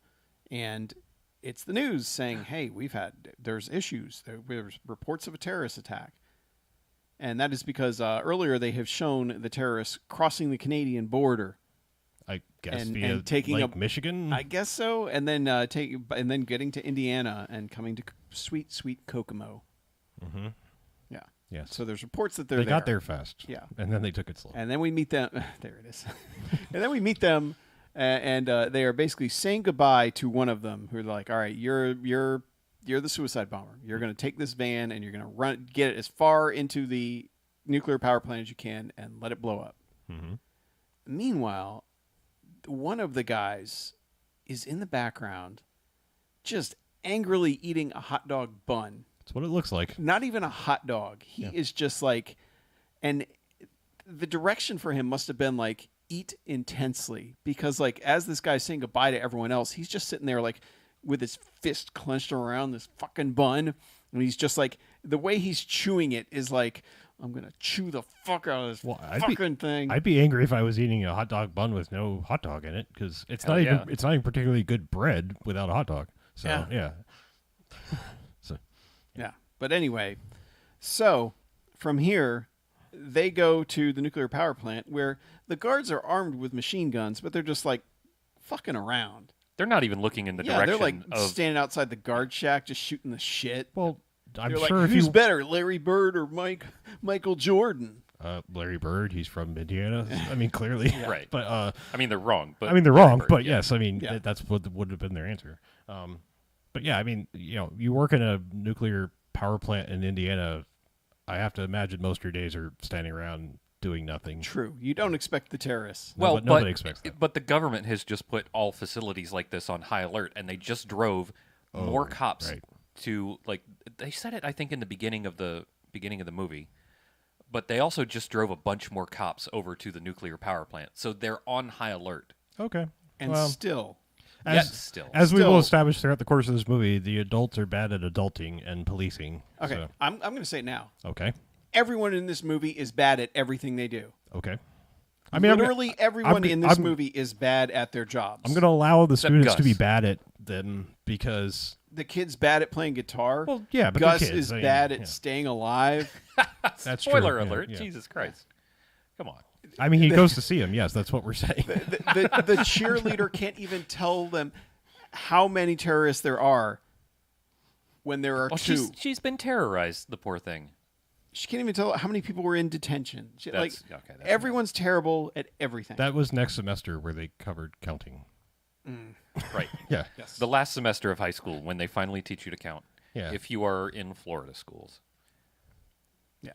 and it's the news saying, hey, there's issues. There's reports of a terrorist attack. And that is because earlier they have shown the terrorists crossing the Canadian border. I guess And- via and taking Lake up- Michigan. I guess so. And then and then getting to Indiana and coming to sweet, sweet Kokomo. Mm-hmm. Yeah. Yes. So there's reports that they got there fast. Yeah. And then they took it slow. And then we meet them. There it is. And then we meet them, and they are basically saying goodbye to one of them. Who are like, "All right, you're the suicide bomber. You're going to take this van and you're going to get it as far into the nuclear power plant as you can, and let it blow up." Mm-hmm. Meanwhile, one of the guys is in the background, just angrily eating a hot dog bun. That's what it looks like. Not even a hot dog. He is just like, and the direction for him must have been like, eat intensely, because like as this guy's saying goodbye to everyone else, he's just sitting there like with his fist clenched around this fucking bun, and he's just like, the way he's chewing it is like, I'm gonna chew the fuck out of this fucking thing. I'd be angry if I was eating a hot dog bun with no hot dog in it because it's Hell not yeah. even particularly good bread without a hot dog. So yeah. So Yeah. But anyway, so from here, they go to the nuclear power plant where the guards are armed with machine guns, but they're just like fucking around. They're not even looking in the Yeah, direction they're like of. standing outside the guard shack just shooting the shit. well, I'm They're sure like, if who's you better, Larry Bird or Michael Jordan? Larry Bird, he's from Indiana. I mean, clearly, Right. But I mean, they're wrong. But I mean, they're Larry wrong. Bird, But yeah. yes, I mean Yeah. that's what would have been their answer. But yeah, I mean, you work in a nuclear power plant in Indiana. I have to imagine most of your days are standing around doing nothing. True. You don't expect the terrorists. Well, but nobody expects that. But the government has just put all facilities like this on high alert, and they just drove more cops right. to like. They said it, I think, in the beginning of the movie, but they also just drove a bunch more cops over to the nuclear power plant, so they're on high alert. Okay. And well, still, Yet still, as we will Still- establish throughout the course of this movie, the adults are bad at adulting and policing. okay, So, I'm going to say it now. okay. Everyone in this movie is bad at everything they do. Okay. I mean, Literally everyone I'm- in this I'm- movie is bad at their jobs. I'm going to allow the Except students to be Gus. bad at them because, The kid's bad at playing guitar. well, yeah, but Gus the kids, is I mean, bad at yeah. staying alive. That's spoiler true, yeah, alert! yeah. Jesus Christ, come on. I mean, he goes to see him. Yes, that's what we're saying. The cheerleader can't even tell them how many terrorists there are when there are Well, two. she's been terrorized. The poor thing. She can't even tell how many people were in detention. Like That's- okay, that's everyone's terrible at everything. That was next semester where they covered counting. Right. Yeah. yes. The last semester of high school when they finally teach you to count. Yeah. If you are in Florida schools.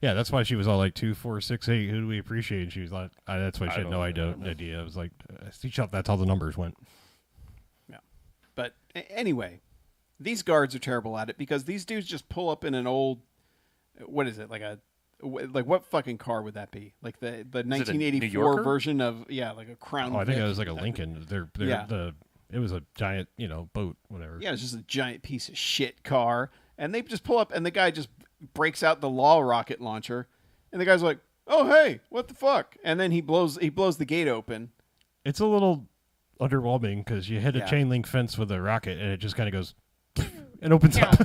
Yeah, that's why she was all like 2, 4, 6, 8. Who do we appreciate? And she was like, that's why she I had don't no know. idea. I was like, that's how the numbers went. Yeah. But anyway, these guards are terrible at it because these dudes just pull up in an old, what is it, like what fucking car would that be? Like the New 1984 Yorker? version of, like a Crown Oh, I think Vic. it was like a Lincoln. Yeah. It was a giant, boat, whatever. Yeah, it's just a giant piece of shit car. And they just pull up and the guy just breaks out the law rocket launcher. And the guy's like, oh, hey, what the fuck? And then he blows the gate open. It's a little underwhelming because you hit a Yeah. chain link fence with a rocket and it just kind of goes and opens up.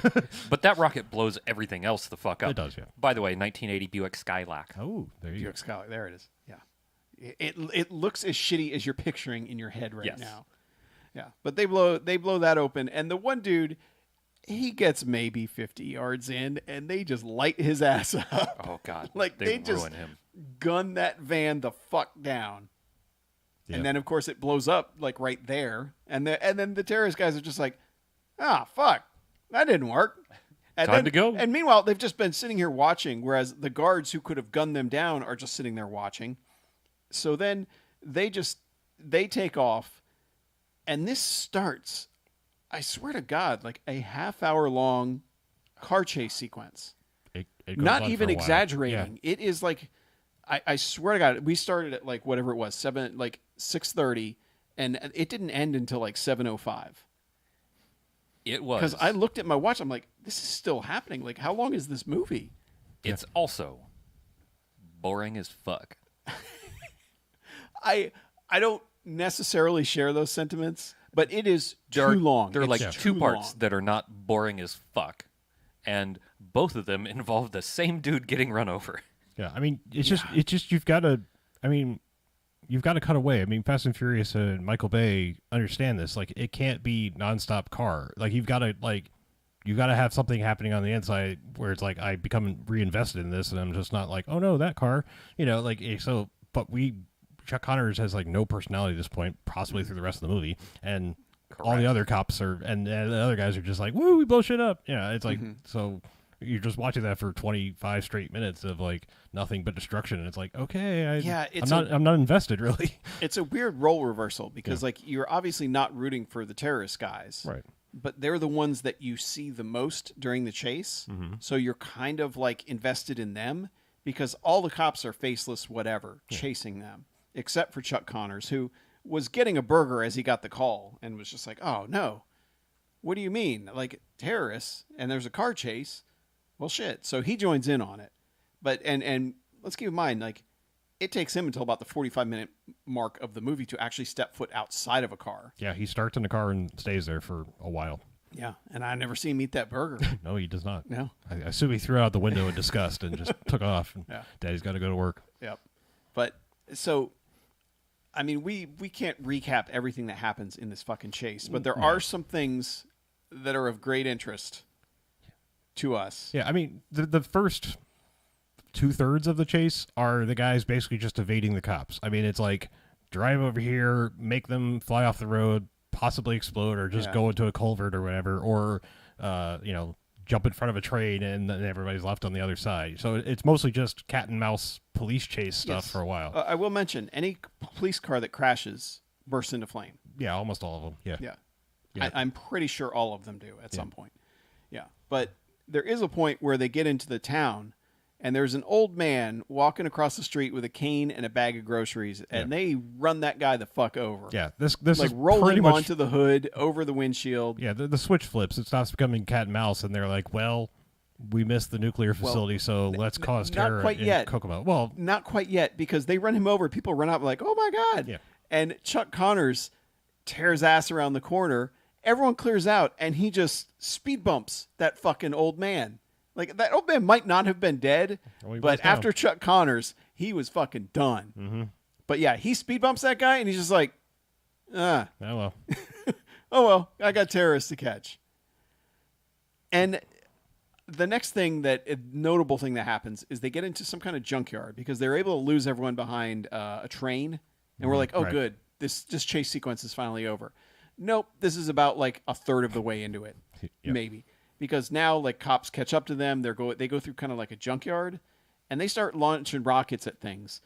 But that rocket blows everything else the fuck up. It does, yeah. By the way, 1980 Buick Skylark. Oh, there you go. Buick Skylark. There it is. Yeah. It looks as shitty as you're picturing in your head right Yes. now. Yeah. But they blow that open. And the one dude, he gets maybe 50 yards in and they just light his ass up. Oh God! Like they ruin just him. gun that van the fuck down. Yeah. And then of course it blows up like right there. And then the terrorist guys are just like, ah, fuck, that didn't work. And Time to go. And meanwhile, they've just been sitting here watching, whereas the guards who could have gunned them down are just sitting there watching. So then they take off, and this starts, I swear to God, like a half-hour long car chase sequence. It goes Not on even for a while. exaggerating. It is like, I swear to God, we started at like whatever it was, 6:30, and it didn't end until like 7:05. It was. Because I looked at my watch, I'm like, this is still happening. Like, how long is this movie? It's also boring as fuck. I don't necessarily share those sentiments, but it is too There are, long. There are It's like too two parts long. that are not boring as fuck, and both of them involve the same dude getting run over. Yeah, I mean, it's just you've got to. I mean, you've got to cut away. I mean, Fast and Furious and Michael Bay understand this. Like, it can't be nonstop car. Like, you've got to have something happening on the inside where it's like I become reinvested in this, and I'm just not like, oh no, that car. Like so. But Chuck Connors has like no personality at this point, possibly through the rest of the movie, and all the other cops are, and the other guys are just like, woo, we blow shit up. Yeah, it's like so. You're just watching that for 25 straight minutes of like nothing but destruction, and it's like, okay, I'm not invested really. It's a weird role reversal because like you're obviously not rooting for the terrorist guys, Right. but they're the ones that you see the most during the chase. So you're kind of like invested in them because all the cops are faceless, whatever, chasing them, except for Chuck Connors, who was getting a burger as he got the call and was just like, oh no, what do you mean? Like terrorists and there's a car chase. Well, shit. So he joins in on it. But, and let's keep in mind, like, it takes him until about the 45-minute mark of the movie to actually step foot outside of a car. Yeah, he starts in the car and stays there for a while. Yeah, and I never see him eat that burger. No, he does not. No. I assume he threw it out the window in disgust and just took off. And Daddy's got to go to work. Yep. But, so, I mean, we can't recap everything that happens in this fucking chase, but there are some things that are of great interest to us. Yeah, I mean, the first 2/3 of the chase are the guys basically just evading the cops. I mean, it's like drive over here, make them fly off the road, possibly explode, or just go into a culvert or whatever, or jump in front of a train and then everybody's left on the other side. So it's mostly just cat and mouse police chase stuff for a while. I will mention any police car that crashes bursts into flame. Yeah, almost all of them. Yeah. I'm pretty sure all of them do at some point. Yeah, but there is a point where they get into the town and there's an old man walking across the street with a cane and a bag of groceries, and they run that guy the fuck over. Yeah, this like is roll pretty him much onto the hood, over the windshield. Yeah, the switch flips. It stops becoming cat and mouse, and they're like, well, we missed the nuclear facility, so let's cause terror in Kokomo. Well, not quite yet, because they run him over. People run out like, oh my God. Yeah. And Chuck Connors tears ass around the corner. Everyone clears out, and he just speed bumps that fucking old man. Like, that old man might not have been dead, but after Chuck Connors, he was fucking done. Mm-hmm. But yeah, he speed bumps that guy, and he's just like, oh well. oh well, I got terrorists to catch. And the next thing notable thing that happens is they get into some kind of junkyard because they're able to lose everyone behind a train. And we're like, oh, good. This chase sequence is finally over. Nope. This is about like a third of the way into it. Maybe. Because now like cops catch up to them. They go through kind of like a junkyard and they start launching rockets at things.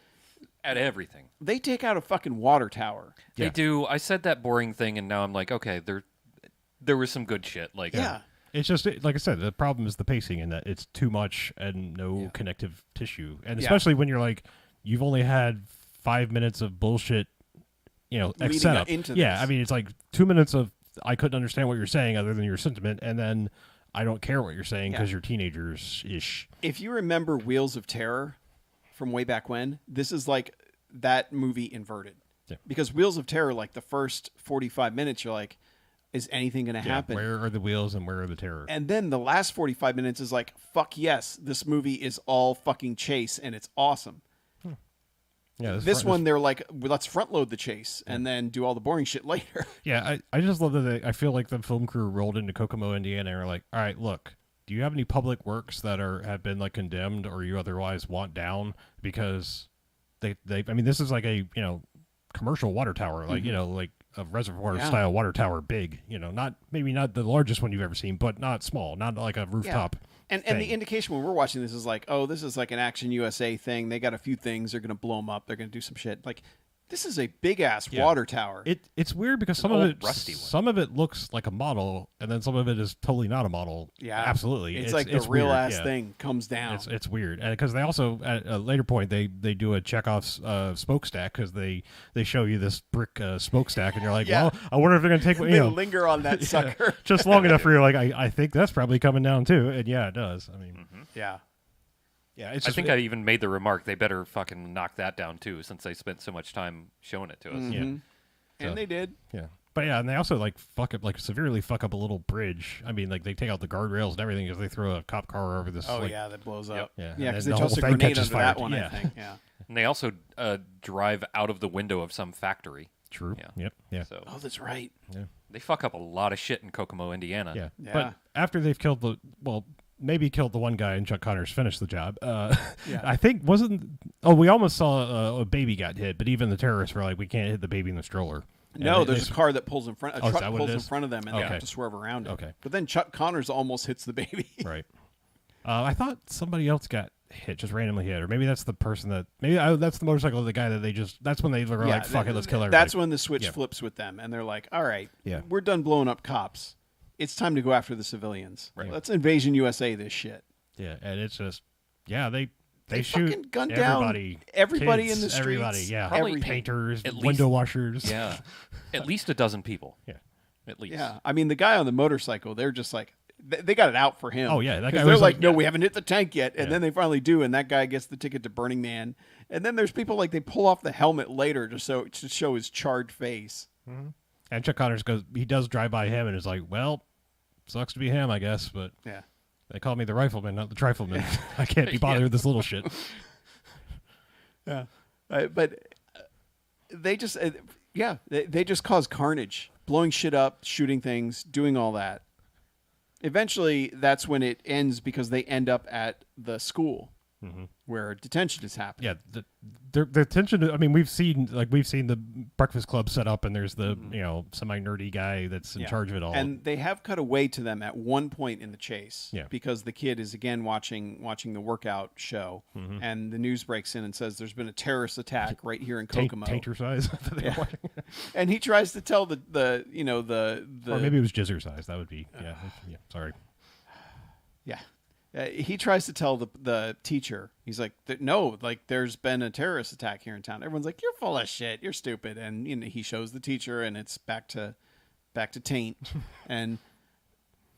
At everything. They take out a fucking water tower. They do. I said that boring thing and now I'm like, okay, there was some good shit. Like, It's just, like I said, the problem is the pacing and that it's too much and no connective tissue. And especially when you're like, you've only had 5 minutes of bullshit, setup. Into this. I mean, it's like 2 minutes of, I couldn't understand what you're saying other than your sentiment. And then I don't care what you're saying because you're teenagers-ish. If you remember Wheels of Terror from way back when, this is like that movie inverted. Yeah. Because Wheels of Terror, like the first 45 minutes, you're like, is anything going to happen? Where are the wheels and where are the terror? And then the last 45 minutes is like, fuck yes, this movie is all fucking chase and it's awesome. Yeah, this one, they're like, well, let's front load the chase and then do all the boring shit later. Yeah, I just love that. I feel like the film crew rolled into Kokomo, Indiana, and are like, all right, look, do you have any public works that have been like condemned or you otherwise want down? Because they I mean, this is like a commercial water tower, like reservoir Yeah. style water tower big. Maybe not the largest one you've ever seen, but not small, not like a rooftop. And the indication when we're watching this is like, oh, this is like an Action USA thing. They got a few things. They're going to blow them up. They're going to do some shit. Like, this is a big ass water tower. It's weird because An old rusty one. some of it looks like a model, and then some of it is totally not a model. Yeah, absolutely. It's like the real weird, ass thing comes down. It's weird, and because they also at a later point they do a Chekhov's smokestack because they show you this brick smokestack, and you're like, well, I wonder if they're gonna take They linger on that sucker just long enough for you're like, I think that's probably coming down too, and yeah, it does. I mean, yeah. yeah, it's I just, think I even made the remark they better fucking knock that down too, since they spent so much time showing it to us. Yeah. And So- they did. Yeah, but yeah, and they also severely fuck up a little bridge. I mean, like they take out the guardrails and everything because they throw a cop car over this. Oh yeah, that blows up. Yeah, Yeah, and because then they the whole tossed a thing grenade catches under that fire. one. Yeah. I think. Yeah. And they also drive out of the window of some factory. True. Yeah. Yep. Yeah. So Oh, that's right. Yeah. they fuck up a lot of shit in Kokomo, Indiana. Yeah. Yeah. But after they've killed maybe killed the one guy and Chuck Connors finished the job. I think we almost saw a baby got hit, but even the terrorists were like, we can't hit the baby in the stroller. No, And there's a car that pulls in front. A is truck that what pulls it in is? front of them, and they Okay. have to swerve around it. Okay. But then Chuck Connors almost hits the baby. Right. I thought somebody else got hit, just randomly hit, or maybe that's the person that's the motorcycle of the guy that that's when they were like, fuck it, let's kill everybody. That's when the switch flips with them, and they're like, all right, we're done blowing up cops. It's time to go after the civilians. Right. Let's Invasion USA this shit. Yeah, and it's just they They shoot fucking gun everybody, down everybody kids, in the streets. everybody, yeah, Probably everything. Painters, at least- window washers, Yeah. At least a dozen people. yeah. At least. Yeah, I mean the guy on the motorcycle, they're just like they got it out for him. Oh, yeah, that 'Cause guy they're was like, like- no, we haven't hit the tank yet, and Yeah. then they finally do, and that guy gets the ticket to Burning Man, and then there's people like they pull off the helmet later just to show his charred face. And Chuck Connors he does drive by him and is like, well, sucks to be him, I guess, but Yeah, they call me the rifleman, not the trifleman. I can't be bothered with this little shit. yeah, but they just they just cause carnage, blowing shit up, shooting things, doing all that. Eventually, that's when it ends because they end up at the school where detention is happening. Yeah, the tension. I mean, we've seen the Breakfast Club set up, and there's the semi nerdy guy that's in charge of it all. And they have cut away to them at one point in the chase, Yeah. because the kid is again watching the workout show, and the news breaks in and says there's been a terrorist attack right here in Kokomo, Tainter size. Yeah. and he tries to tell the Or maybe it was Jizzer size. That would be sorry. yeah. He tries to tell the teacher. He's like, no, like there's been a terrorist attack here in town. Everyone's like, you're full of shit. You're stupid. And he shows the teacher, and it's back to taint. And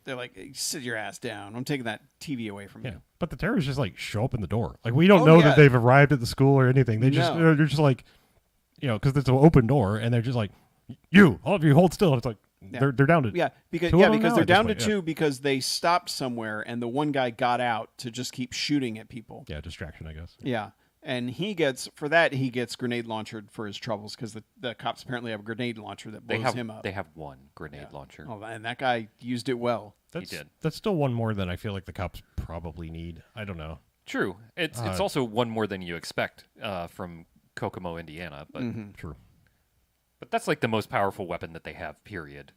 they're like, sit your ass down. I'm taking that TV away from Yeah, you. but the terrorists just like show up in the door. Like we don't Oh, know yeah. that they've arrived at the school or anything. They just No. they're just like, because it's an open door, and they're just like, all of you hold still. And it's like they're down to because two of them because now they're at this down to point, yeah. two because they stopped somewhere, and the one guy got out to just keep shooting at people. Yeah, distraction, I guess. Yeah. And he gets grenade launchered for his troubles because the cops apparently have a grenade launcher that blows him up. They have one grenade launcher. Oh, and that guy used it well. did. That's still one more than I feel like the cops probably need. I don't know. True. It's also one more than you expect from Kokomo, Indiana, but True. but that's like the most powerful weapon that they have, period.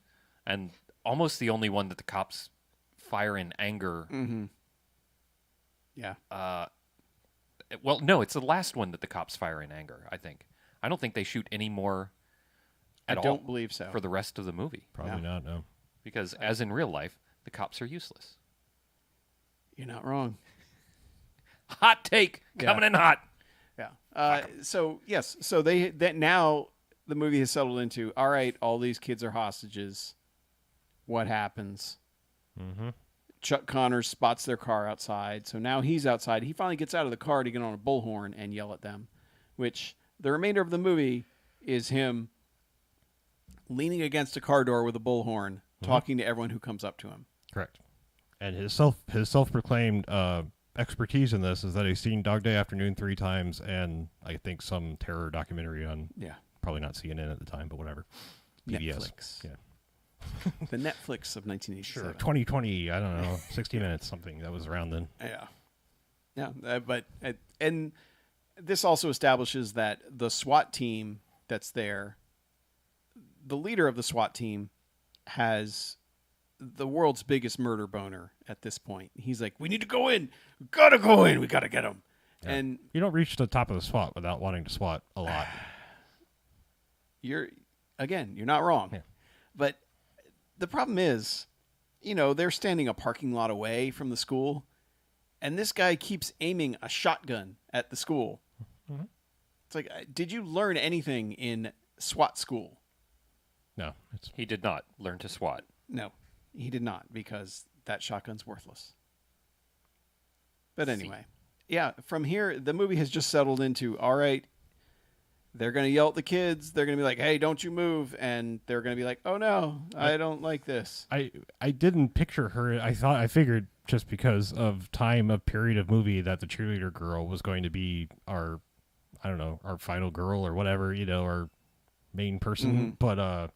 And almost the only one that the cops fire in anger. Yeah. Well, no, it's the last one that the cops fire in anger, I think. I don't think they shoot any more I at all don't believe so. for the rest of the movie. Probably not. No. Because as in real life, the cops are useless. You're not wrong. Hot take coming in hot. Yeah. So yes. So that now the movie has settled into, all right, all these kids are hostages. What happens? Chuck Connors spots their car outside. So now he's outside. He finally gets out of the car to get on a bullhorn and yell at them, which the remainder of the movie is him leaning against a car door with a bullhorn, talking to everyone who comes up to him. Correct. And his self-proclaimed expertise in this is that he's seen Dog Day Afternoon 3 times, and I think some terror documentary on probably not CNN at the time, but whatever. PBS. Netflix. Yeah. The Netflix of 1987. Sure. 2020. I don't know. 60 Minutes. Something that was around then. Yeah. But and this also establishes that the SWAT team that's there, the leader of the SWAT team has the world's biggest murder boner at this point. He's like, we need to go in. We got to go in. We got to get him. Yeah. And You don't reach the top of the SWAT without wanting to SWAT a lot. you're not wrong. Yeah. But the problem is, they're standing a parking lot away from the school, and this guy keeps aiming a shotgun at the school. Mm-hmm. It's like, did you learn anything in SWAT school? No, it's He did not learn to SWAT. No, he did not, because that shotgun's worthless. But anyway, yeah, from here, the movie has just settled into, all right, they're going to yell at the kids. They're going to be like, hey, don't you move. And they're going to be like, oh, no, I don't like this. I didn't picture her. I figured just because of time of period of movie that the cheerleader girl was going to be our final girl or whatever, our main person. Mm-hmm. But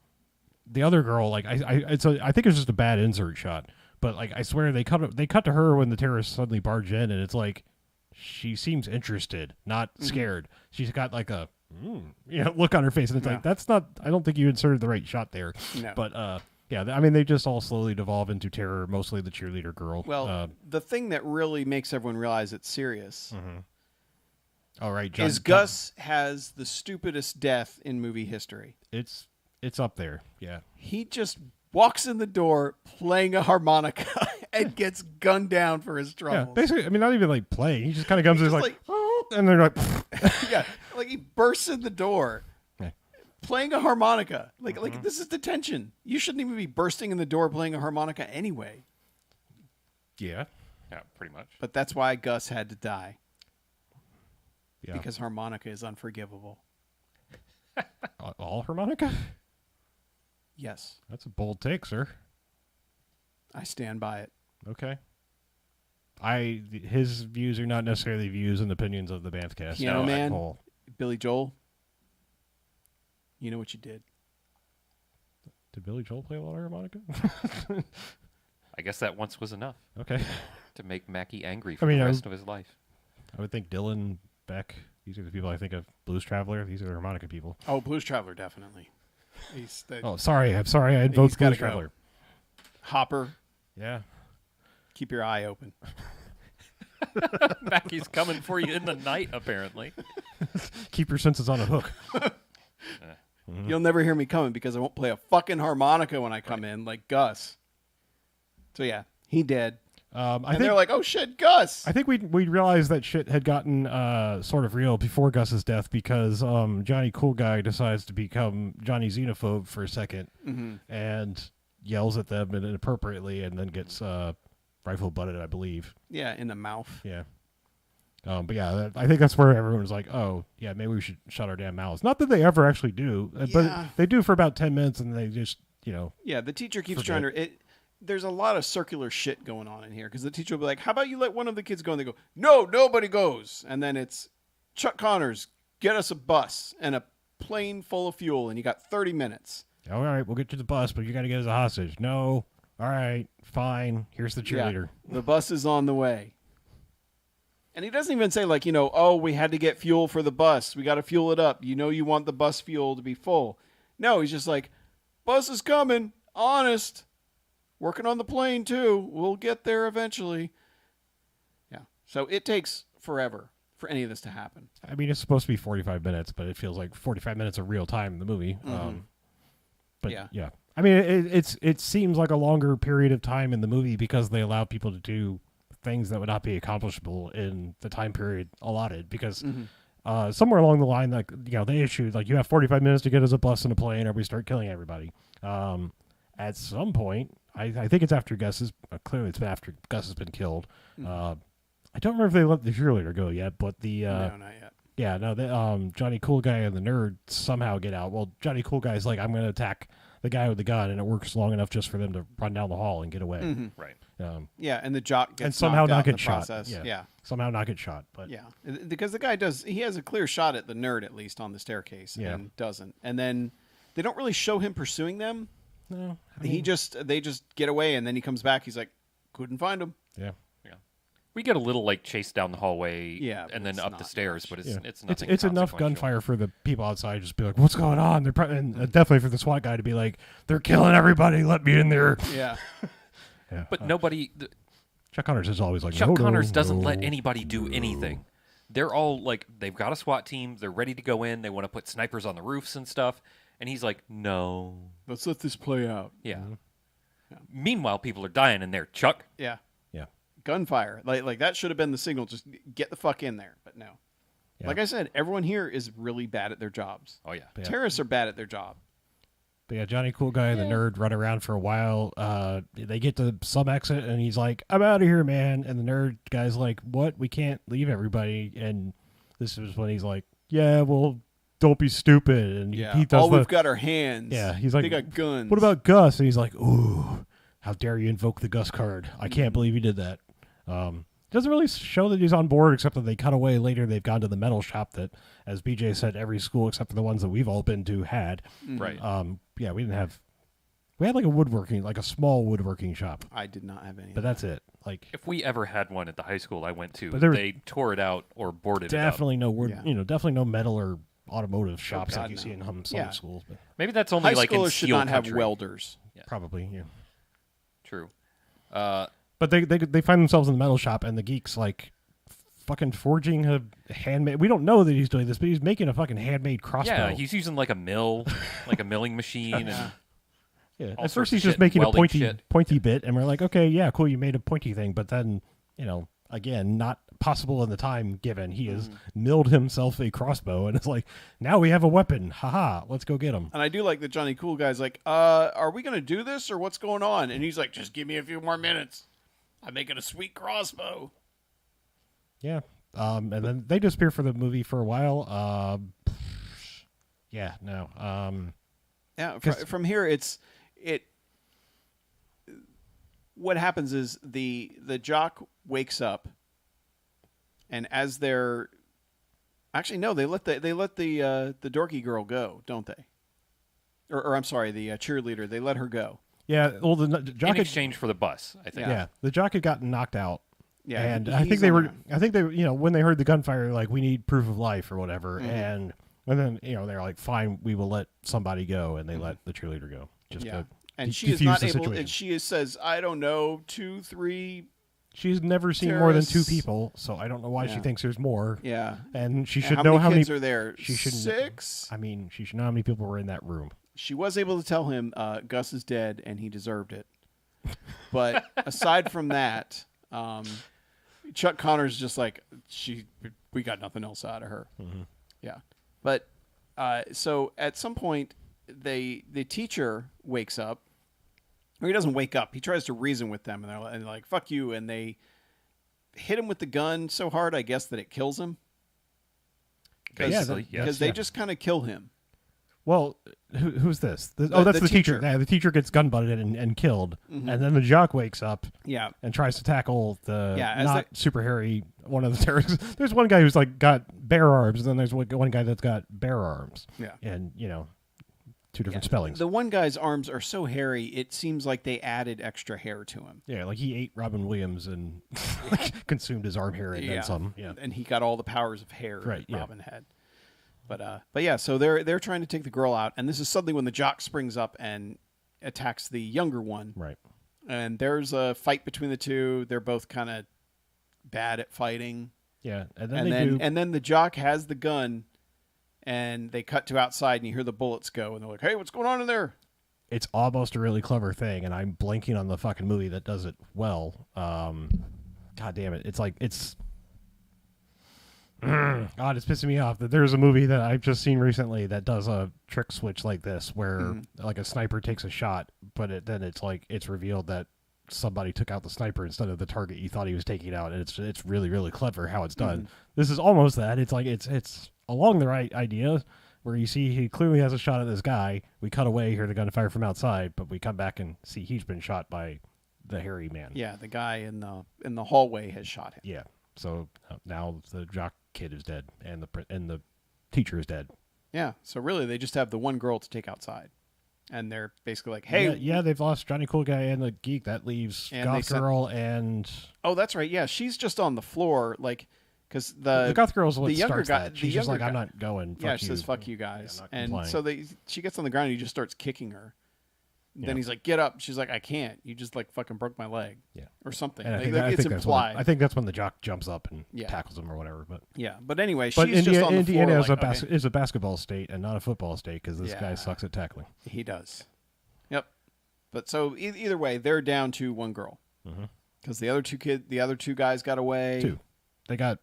the other girl, like I think it's just a bad insert shot. But like I swear they cut to her when the terrorists suddenly barge in, and it's like she seems interested, not scared. She's got like a look on her face, and it's like that's not. I don't think you inserted the right shot there. No. But yeah, I mean they just all slowly devolve into terror. Mostly the cheerleader girl. Well, the thing that really makes everyone realize it's serious all right, is Gus has the stupidest death in movie history. It's up there. Yeah. He just walks in the door playing a harmonica and gets gunned down for his troubles. Yeah, basically, I mean, not even like playing. He just kind of comes in just like, and they're like, yeah, like he bursts in the door Yeah. playing a harmonica. Like this is detention. You shouldn't even be bursting in the door playing a harmonica anyway. yeah, Yeah, pretty much. But that's why Gus had to die, yeah. because harmonica is unforgivable. All harmonica? Yes, That's a bold take, sir. I stand by it. Okay. His views are not necessarily views and opinions of the BMFcast. Piano Man, Paul. Billy Joel, you know what you did. Did Billy Joel play a lot of harmonica? I guess that once was enough Okay. to make Mackie angry for I mean, the I rest of his life. I would think Dylan, Beck, these are the people I think of. Blues Traveler, these are the harmonica people. Oh, Blues Traveler, definitely. Oh, sorry. I'm sorry. I He's invoked gotta Blues go. Traveler. Hopper, Yeah. keep your eye open. Mackie's coming for you in the night, apparently. Keep your senses on a hook. You'll never hear me coming because I won't play a fucking harmonica when I come in, like Gus. So yeah, he dead. They're like, "Oh shit, Gus!" I think we realized that shit had gotten sort of real before Gus's death because Johnny Cool Guy decides to become Johnny Xenophobe for a second and yells at them inappropriately and then gets rifle butted, I believe. Yeah, in the mouth. Yeah. But yeah, I think that's where everyone was like, "Oh, yeah, maybe we should shut our damn mouths." Not that they ever actually do, Yeah. but they do for about 10 minutes, and they just, Yeah, the teacher keeps Forget. trying to. There's a lot of circular shit going on in here because the teacher will be like, "How about you let one of the kids go?" And they go, "No, nobody goes." And then it's Chuck Connors, get us a bus and a plane full of fuel, and you got 30 minutes. all right, we'll get you the bus, but you got to get us a hostage. No, all right, fine. Here's the cheerleader. Yeah, the bus is on the way. And he doesn't even say like, oh, we had to get fuel for the bus. We got to fuel it up. You want the bus fuel to be full. No, he's just like, bus is coming. Honest. Working on the plane too. We'll get there eventually. Yeah. So it takes forever for any of this to happen. I mean, it's supposed to be 45 minutes, but it feels like 45 minutes of real time in the movie. But yeah. I mean, it seems like a longer period of time in the movie because they allow people to do things that would not be accomplishable in the time period allotted because somewhere along the line, like, they issued like you have 45 minutes to get us a bus and a plane or we start killing everybody. At some point, I think it's after clearly it's been after Gus has been killed. I don't remember if they let the cheerleader go yet, but No, not yet. yeah, no, Johnny Cool Guy and the nerd somehow get out. Well, Johnny Cool Guy's like, I'm going to attack the guy with the gun, and it works long enough just for them to run down the hall and get away. Right. Yeah, and the jock gets And somehow knocked not out in get the shot. process. Yeah. Somehow not get shot. But Yeah, because the guy he has a clear shot at the nerd at least on the staircase, Yeah. and doesn't. And then they don't really show him pursuing them. no, They just get away, and then he comes back. He's like, couldn't find him. yeah. Yeah. We get a little like chase down the hallway, Yeah, but and then it's up the not stairs, much. but it's Yeah. it's nothing. It's enough consequential. gunfire for the people outside just be like, "What's going on?" They're probably, and definitely for the SWAT guy to be like, "They're killing everybody. Let me in there." Yeah. Yeah. But nobody. Chuck Connors is always like, Chuck "No, Connors no, doesn't no, let anybody do anything. They're all like, they've got a SWAT team. They're ready to go in. They want to put snipers on the roofs and stuff. And he's like, no. Let's let this play out. Yeah. Yeah. Meanwhile, people are dying in there. Chuck. Yeah. Yeah. Gunfire. Like that should have been the signal. Just get the fuck in there. But no. Yeah. Like I said, everyone here is really bad at their jobs. Oh, yeah. Yeah. Terrorists are bad at their job. But yeah, Johnny Cool Guy and the nerd run around for a while. They get to some exit, and he's like, "I'm out of here, man." And the nerd guy's like, "What? We can't leave everybody." And this is when he's like, "Yeah, well, don't be stupid." And he does All the, we've got are hands. Yeah, he's like, they got guns. "What about Gus?" And he's like, "Ooh, how dare you invoke the Gus card? I can't believe you did that." Doesn't really show that he's on board, except that they cut away later. They've gone to the metal shop that, as BJ said, every school except for the ones that we've all been to had. Right. Yeah, we didn't have. We had like a small woodworking shop, I did not have any. but that's it. Like If we ever had one at the high school I went to, But there was they tore it out or boarded it up. definitely no wood, Yeah. definitely no metal or automotive shops God, like you see in some Yeah. schools. But Maybe that's only high like in schoolers should steel not have country. welders. probably, yeah. True. But they find themselves in the metal shop, and the geek's like fucking forging a handmade. We don't know that he's doing this, but he's making a fucking handmade crossbow. Yeah, he's using like a mill, like a milling machine, and Yeah. all At sorts first, of he's just shit, making a welding shit. pointy bit, and we're like, okay, yeah, cool, you made a pointy thing. But then, again, not possible in the time given. He has milled himself a crossbow, and it's like, now we have a weapon. Haha, let's go get him. And I do like the Johnny Cool Guy's like, are we going to do this or what's going on? And he's like, just give me a few more minutes. I'm making a sweet crossbow. Yeah. And then they disappear for the movie for a while. Yeah, no. Yeah, 'Cause- from here, what happens is the jock wakes up, and as they're actually no, they let the dorky girl go, don't they? Or I'm sorry, the cheerleader. They let her go. Yeah, well, the in jock had, exchange for the bus, I think. yeah, the jock had gotten knocked out. Yeah, And he- I think he's they on were, the ground. I think they, when they heard the gunfire, like, we need proof of life or whatever. Mhm. And then, they're like, fine, we will let somebody go. And they let the cheerleader go. Just Yeah, to and she is defuse not the able. situation. And she says, I don't know, 2, 3. She's never seen more than 2 terrorists. people, so I don't know why she Yeah. thinks there's more. Yeah, And she And should how know many how many. kids are there. she should- 6. I mean, she should know how many people were in that room. She was able to tell him Gus is dead and he deserved it. But aside from that, Chuck Connors just like we got nothing else out of her. Mm-hmm. Yeah, but so at some point, the teacher wakes up, or he doesn't wake up. He tries to reason with them, and they're like, "Fuck you!" And they hit him with the gun so hard, I guess, that it kills him. Basically, Because yes. they just kind of kill him. Well, who's this? That's The the teacher. teacher. Yeah, the teacher gets gun butted and killed. And then the jock wakes up Yeah, and tries to tackle the Yeah, as not super hairy one of the terrorists. There's one guy who's like got bare arms, and then there's one guy that's got bare arms. Yeah. And, 2 different spellings. the one guy's arms are so hairy, it seems like they added extra hair to him. Yeah, like he ate Robin Williams and consumed his arm hair and then some. Yeah. And he got all the powers of hair Right, that yeah. Robin had. But yeah, so they're trying to take the girl out, and this is suddenly when the jock springs up and attacks the younger one. Right. And there's a fight between the two. They're both kind of bad at fighting. Yeah. And And then then the jock has the gun, and they cut to outside, and you hear the bullets go, and they're like, "Hey, what's going on in there?" it's almost a really clever thing, and I'm blanking on the fucking movie that does it well. God damn it. It's like, it's... God, it's pissing me off that there's a movie that I've just seen recently that does a trick switch like this, where like a sniper takes a shot, but then it's revealed that somebody took out the sniper instead of the target you thought he was taking out, and it's really, really clever how it's done. This is almost that. It's like it's along the right idea, where you see he clearly has a shot at this guy. We cut away, hear the gunfire from outside, but we come back and see he's been shot by the hairy man. Yeah, the guy in the hallway has shot him. Yeah. So now the jock kid is dead, and the teacher is dead. Yeah, so really they just have the one girl to take outside. And they're basically like, hey. Yeah, they've lost Johnny Cool Guy and the Geek. That leaves And they Goth sent- Girl and... Oh, that's right. Yeah, she's just on the floor, like, because the Goth Girl's what the younger starts guy, that. the She's just younger like, I'm guy- not going. Yeah, Fuck she you. says, "Fuck you guys," not and complying. so she gets on the ground and he just starts kicking her. Yeah. Then he's like, "Get up!" She's like, "I can't. You just like fucking broke my leg." Yeah. or something. And I Like, think, like, I it's think that's implied. I think that's when the jock jumps up and Yeah. tackles him or whatever. But Yeah, but anyway, but she's just on the Indiana floor. is, Like, is a basketball state and not a football state because this guy Yeah. sucks at tackling. He does. Yep. But so either way, they're down to one girl Mhm. because the other two guys got away. Two. They got...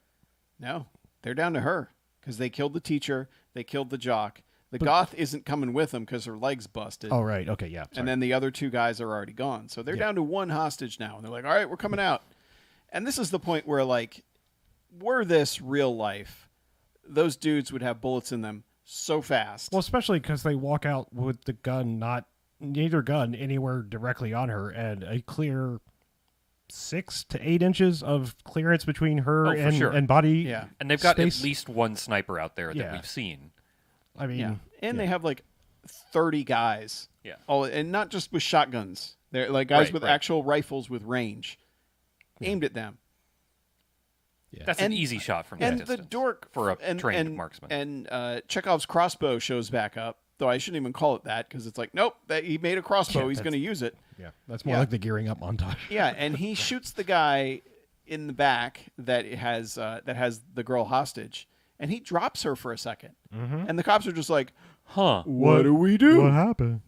No, they're down to her because they killed the teacher. They killed the jock. The But- goth isn't coming with them because her leg's busted. Oh, right. Okay, yeah. Sorry. And then the other two guys are already gone. So they're Yeah. down to one hostage now. And they're like, all right, we're coming out. And this is the point where, like, were this real life, those dudes would have bullets in them so fast. Well, especially because they walk out with the gun, neither gun anywhere directly on her, and a clear 6 to 8 inches of clearance between her Oh, for sure. and body. Yeah. And they've got space. at least one sniper out there that Yeah. we've seen. I mean, Yeah. And yeah. they have, like, 30 guys. Yeah. Oh, and not just with shotguns. They're like guys Right, with right. actual rifles with range aimed at them. Yeah. That's And- an easy shot from And that the distance dork for a and, trained and, marksman. And Chekhov's crossbow shows back up, though I shouldn't even call it that because it's like, nope, he made a crossbow. Yeah, He's that's- going to use it. Yeah, that's more Yeah. like the gearing up montage. Yeah, and he shoots the guy in the back that has the girl hostage, and he drops her for a 2nd. Mm-hmm. And the cops are just like, Huh. "What do we do?" What happened?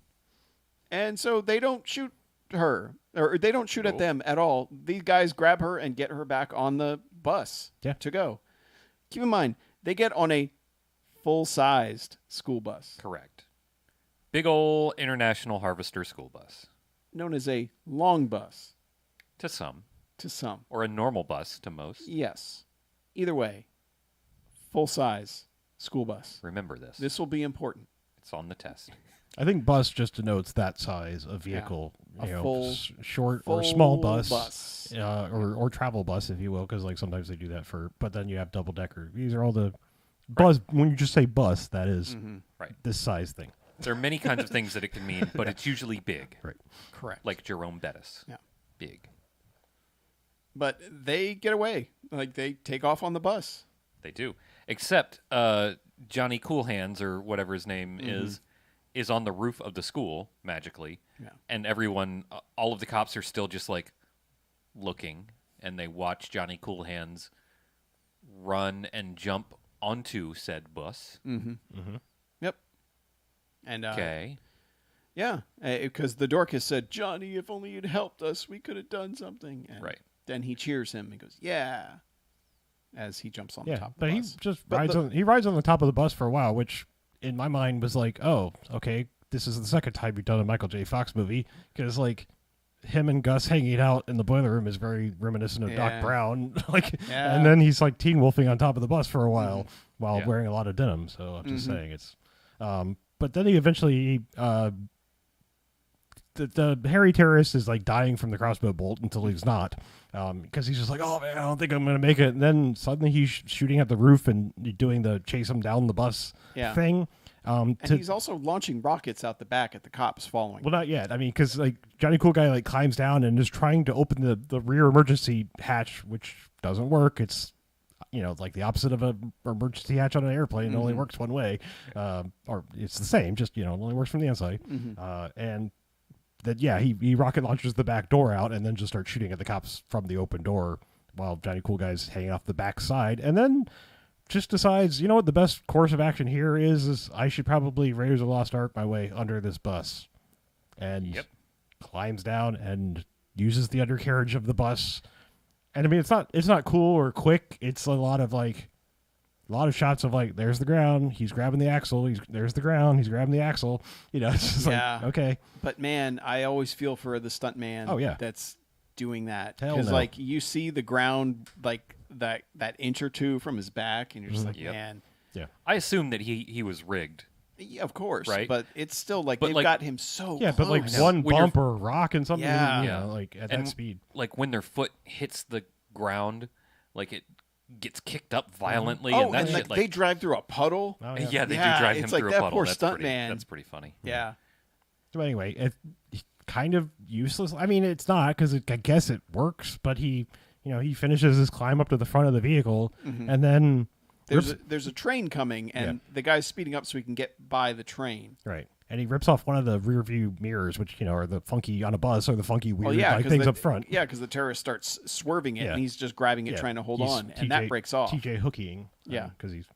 And so they don't shoot her, or they don't shoot at Nope. them at all. These guys grab her and get her back on the bus Yeah. to go. Keep in mind, they get on a full-sized school bus Correct. Big ol' International Harvester school bus. known as a long bus To some. to some. Or a normal bus to most. Yes. Either way, full-size school bus. Remember this. This will be important. It's on the test. I think bus just denotes that size of vehicle. A You know, full- short or small Full bus. Or travel bus, if you will, because like sometimes they do that but then you have double decker. These are all the bus. When you just say bus, that is Mm-hmm. Right. this size thing. There are many kinds of things that it can mean, but it's usually big. Right. Correct. Like Jerome Bettis. Yeah. Big. But they get away. Like they take off on the bus. They do. Except Johnny Cool Hands, or whatever his name is on the roof of the school, magically. Yeah. And everyone, all of the cops are still just like looking, and they watch Johnny Cool Hands run and jump onto said bus. Yep. And Okay. yeah, because the dork has said, "Johnny, if only you'd helped us, we could have done something." And Right. Then he cheers him and goes, "Yeah," as he jumps on the Yeah, top of but the he bus. just But rides the- on. He rides on the top of the bus for a while, which in my mind was like, oh, okay, this is the second time you've done a Michael J. Fox movie because like him and Gus hanging out in the boiler room is very reminiscent of Yeah. Doc Brown. Like, Yeah. and then he's like teen wolfing on top of the bus for a while while Yeah. wearing a lot of denim. So I'm just saying it's. But then he eventually. The hairy terrorist is like dying from the crossbow bolt until he's not, because he's just like, oh man, I don't think I'm gonna make it. And then suddenly he's shooting at the roof and doing the chase him down the bus Yeah. thing. And he's also launching rockets out the back at the cops following. Well, not yet. I mean, because like Johnny Cool Guy like climbs down and is trying to open the rear emergency hatch, which doesn't work. It's like the opposite of a emergency hatch on an airplane. It only works one way, or it's the same, just it only works from the inside. And that he rocket launches the back door out and then just starts shooting at the cops from the open door while Johnny Cool Guy's hanging off the back side, and then just decides, you know what, the best course of action here is I should probably Raiders of the Lost Ark my way under this bus, and Yep. climbs down and uses the undercarriage of the bus. And I mean, it's not cool or quick. It's a lot of shots of like, there's the ground, he's grabbing the axle, there's the ground, he's grabbing the axle. It's just Yeah. like, okay. But man, I always feel for the stunt man. Oh, yeah. That's doing that Hell because no. like you see the ground like that inch or two from his back, and you're just like, Yep. man, Yeah. I assume that he was rigged. yeah, of course, Right. But it's still like But, they've like- got him so Yeah, but like close. one When you're- bump or rock and something, Yeah. like at And that speed. Like when their foot hits the ground, like it gets kicked up violently, Oh, and that and shit like they drive through a puddle. Oh, yeah, they Yeah, do drive him it's like through that a puddle. poor That's stunt pretty, man. That's pretty funny. Yeah. So anyway, it's kind of useless. I mean, it's not because I guess it works, but he finishes his climb up to the front of the vehicle, and then There's a train coming, and the guy's speeding up so he can get by the train. right, and he rips off one of the rear view mirrors, which are the funky on a bus or the funky weird things up front. Yeah, because the terrorist starts swerving it, and he's just grabbing it, trying to hold on, and that breaks off. TJ hooking. Yeah, because he's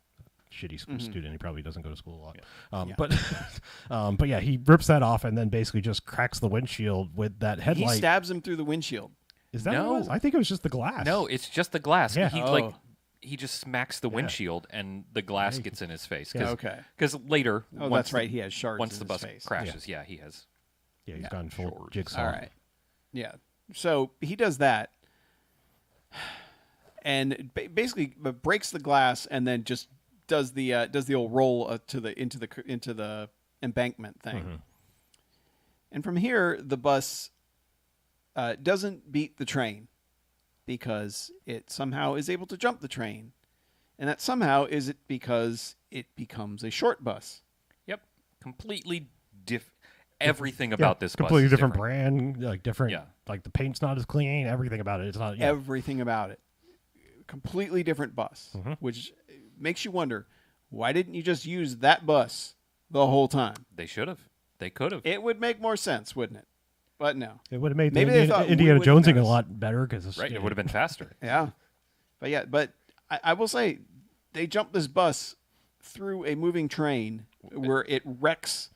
shitty student. He probably doesn't go to school a lot. But yeah, he rips that off and then basically just cracks the windshield with that headlight. He stabs him through the windshield. Is that what it was? I think it was just the glass. No, it's just the glass. Yeah. He just smacks the windshield and the glass gets in his face. Yeah. Okay. Because later, that's right. He has shards. Once in the his bus face. crashes, he has. Yeah, he's gone full Shards. jigsaw. All right. Yeah. So he does that, and basically breaks the glass, and then just does the old roll into the embankment thing. And from here, the bus doesn't beat the train because it somehow is able to jump the train, and that somehow is it because it becomes a short bus. Yep. Completely everything about this bus completely is different brand, like different. Yeah. Like the paint's not as clean. Everything about it. It's not. Yeah. Everything about it. Completely different bus, which makes you wonder, why didn't you just use that bus the whole time? They should have. They could have. It would make more sense, wouldn't it? But no. It would have made Maybe they thought we Indiana wouldn't Jonesing a notice. lot better because Right. It would have been faster. Yeah. But I will say, they jumped this bus through a moving train where it wrecks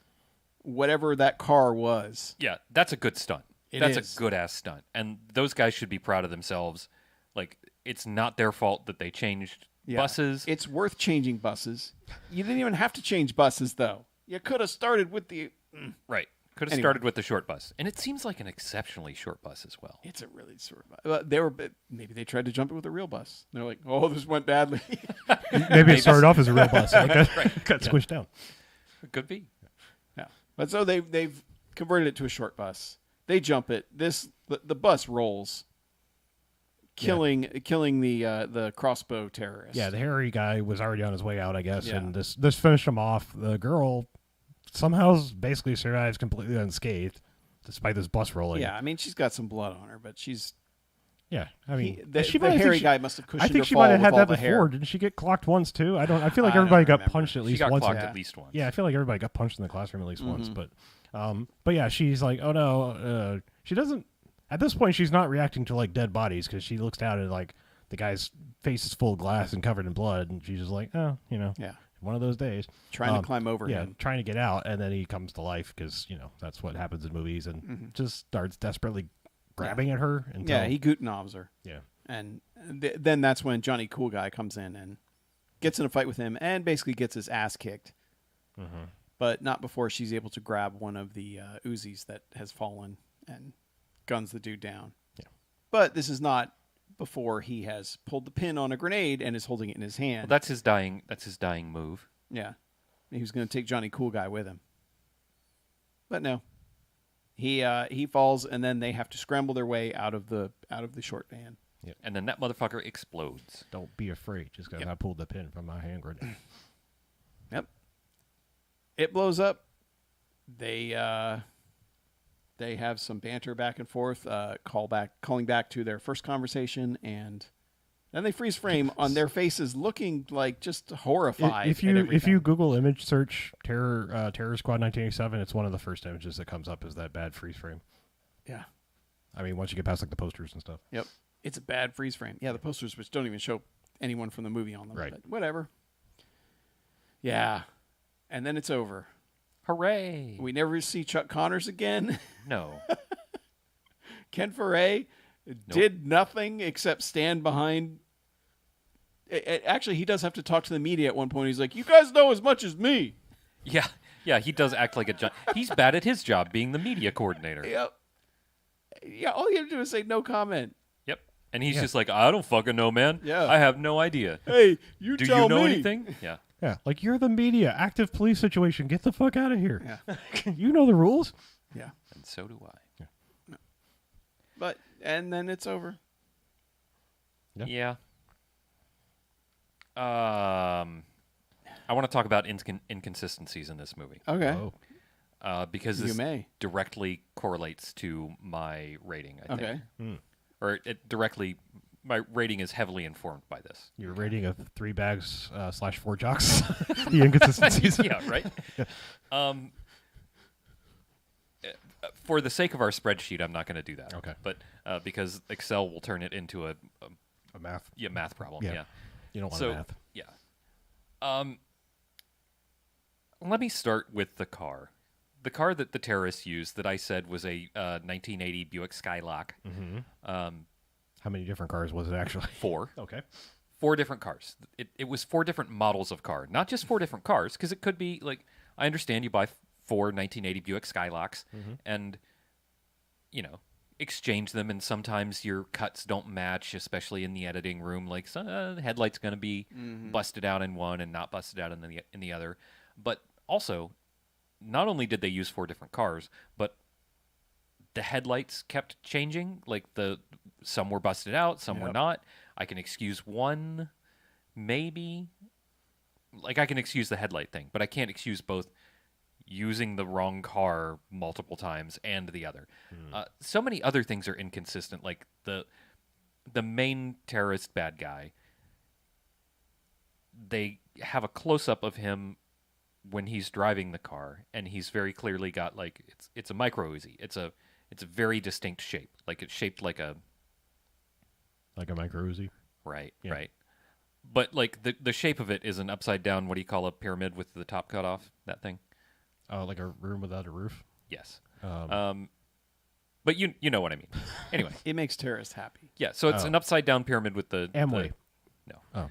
whatever that car was. Yeah, that's a good stunt. It That's is. a good ass stunt. And those guys should be proud of themselves. Like, it's not their fault that they changed buses. It's worth changing buses. You didn't even have to change buses, though. You could have started with the... Right. Could have Anyway. started with the short bus. And it seems like an exceptionally short bus as well. It's a really short bus. Maybe they tried to jump it with a real bus. They're like, oh, this went badly. Maybe it started off as a real bus. Like got Yeah. squished down. It could be. Yeah. But so they've converted it to a short bus. They jump it. The bus rolls, killing the crossbow terrorist. Yeah, the hairy guy was already on his way out, I guess, Yeah. and this finished him off. The girl somehow basically survives completely unscathed, despite this bus rolling. Yeah, I mean, she's got some blood on her, but she's... Yeah, I mean, the she might- I think hairy she- guy must have cushioned I think her she fall might have with had all that the before. hair. Didn't she get clocked once too? I feel like I don't everybody got remember. punched at She least got once. clocked Yeah. at least once. Yeah, I feel like everybody got punched in the classroom at least once. But yeah, she's like, oh no, she doesn't. At this point, she's not reacting to like dead bodies because she looks down and like the guy's face is full of glass and covered in blood, and she's just like, oh, Yeah. one of those days. Trying to climb over Yeah, him. trying to get out, and then he comes to life because that's what happens in movies, and just starts desperately grabbing at her. Until, Yeah, he Gutenovs her. yeah. And then that's when Johnny Cool Guy comes in and gets in a fight with him and basically gets his ass kicked. But not before she's able to grab one of the Uzis that has fallen and guns the dude down. Yeah. But this is not before he has pulled the pin on a grenade and is holding it in his hand. Well, that's his dying move. Yeah. He was going to take Johnny Cool Guy with him. But no. He falls, and then they have to scramble their way out of the short van. And then that motherfucker explodes. Don't be afraid, just because I pulled the pin from my hand grenade. Yep. It blows up. They have some banter back and forth, calling back to their first conversation, and then they freeze frame on their faces, looking like just horrified. If you Google image search Terror Squad 1987, it's one of the first images that comes up is that bad freeze frame. Yeah. I mean, once you get past like the posters and stuff. Yep. It's a bad freeze frame. Yeah, the posters which don't even show anyone from the movie on them. Right. But whatever. Yeah. And then it's over. Hooray! We never see Chuck Connors again. No. Ken Foray did nothing except stand behind. Actually, he does have to talk to the media at one point. He's like, "You guys know as much as me." Yeah, he does act like he's bad at his job being the media coordinator. Yep. Yeah, all you have to do is say no comment. Yep. And he's just like, I don't fucking know, man. Yeah. I have no idea. Hey, you Do tell you know me. anything? Yeah. Yeah, like you're the media, active police situation. Get the fuck out of here. Yeah. You know the rules. Yeah. And so do I. But and then it's over. Yeah. I want to talk about inconsistencies in this movie. Okay. Oh, because You this may. directly correlates to my rating, I think. Okay. Or it directly, my rating is heavily informed by this. Your rating of 3 bags / 4 jocks. The inconsistencies. Yeah, right? For the sake of our spreadsheet, I'm not going to do that. Okay. But because Excel will turn it into a Math. math problem. Yeah. Yeah. You don't want So, math. yeah. Let me start with the car. The car that the terrorists used that I said was a 1980 Buick Skylark. How many different cars was it actually? 4. Okay. 4 different cars. It was 4 different models of car. Not just 4 different cars, because it could be, like, I understand you buy 4 1980 Buick Skylarks and, you know, exchange them, and sometimes your cuts don't match, especially in the editing room. Like, the headlight's going to be busted out in one and not busted out in the other. But also, not only did they use 4 different cars, but the headlights kept changing. Like, some were busted out, some were not. I can excuse one, maybe. Like, I can excuse the headlight thing, but I can't excuse both using the wrong car multiple times and the other. So many other things are inconsistent. Like, the main terrorist bad guy, they have a close-up of him when he's driving the car, and he's very clearly got, like, it's a micro Uzi. It's a very distinct shape. Like, it's shaped like a micro Uzi. right. Yeah. But, like, the shape of it is an upside down, what do you call a pyramid with the top cut off? That thing? Like a room without a roof. Yes. But you know what I mean. Anyway. It makes terrorists happy. Yeah, so it's an upside down pyramid with the Amway. no. Oh.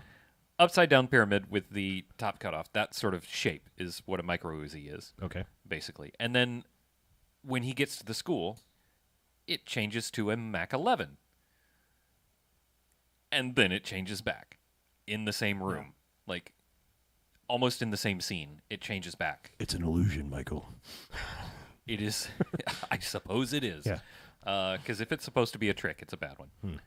Upside down pyramid with the top cut off. That sort of shape is what a micro Uzi is, Okay. basically. And then when he gets to the school, it changes to a Mac 11. And then it changes back in the same room. Like, almost in the same scene, it changes back. It's an illusion, Michael. It is. I suppose it is. Yeah. Because if it's supposed to be a trick, it's a bad one.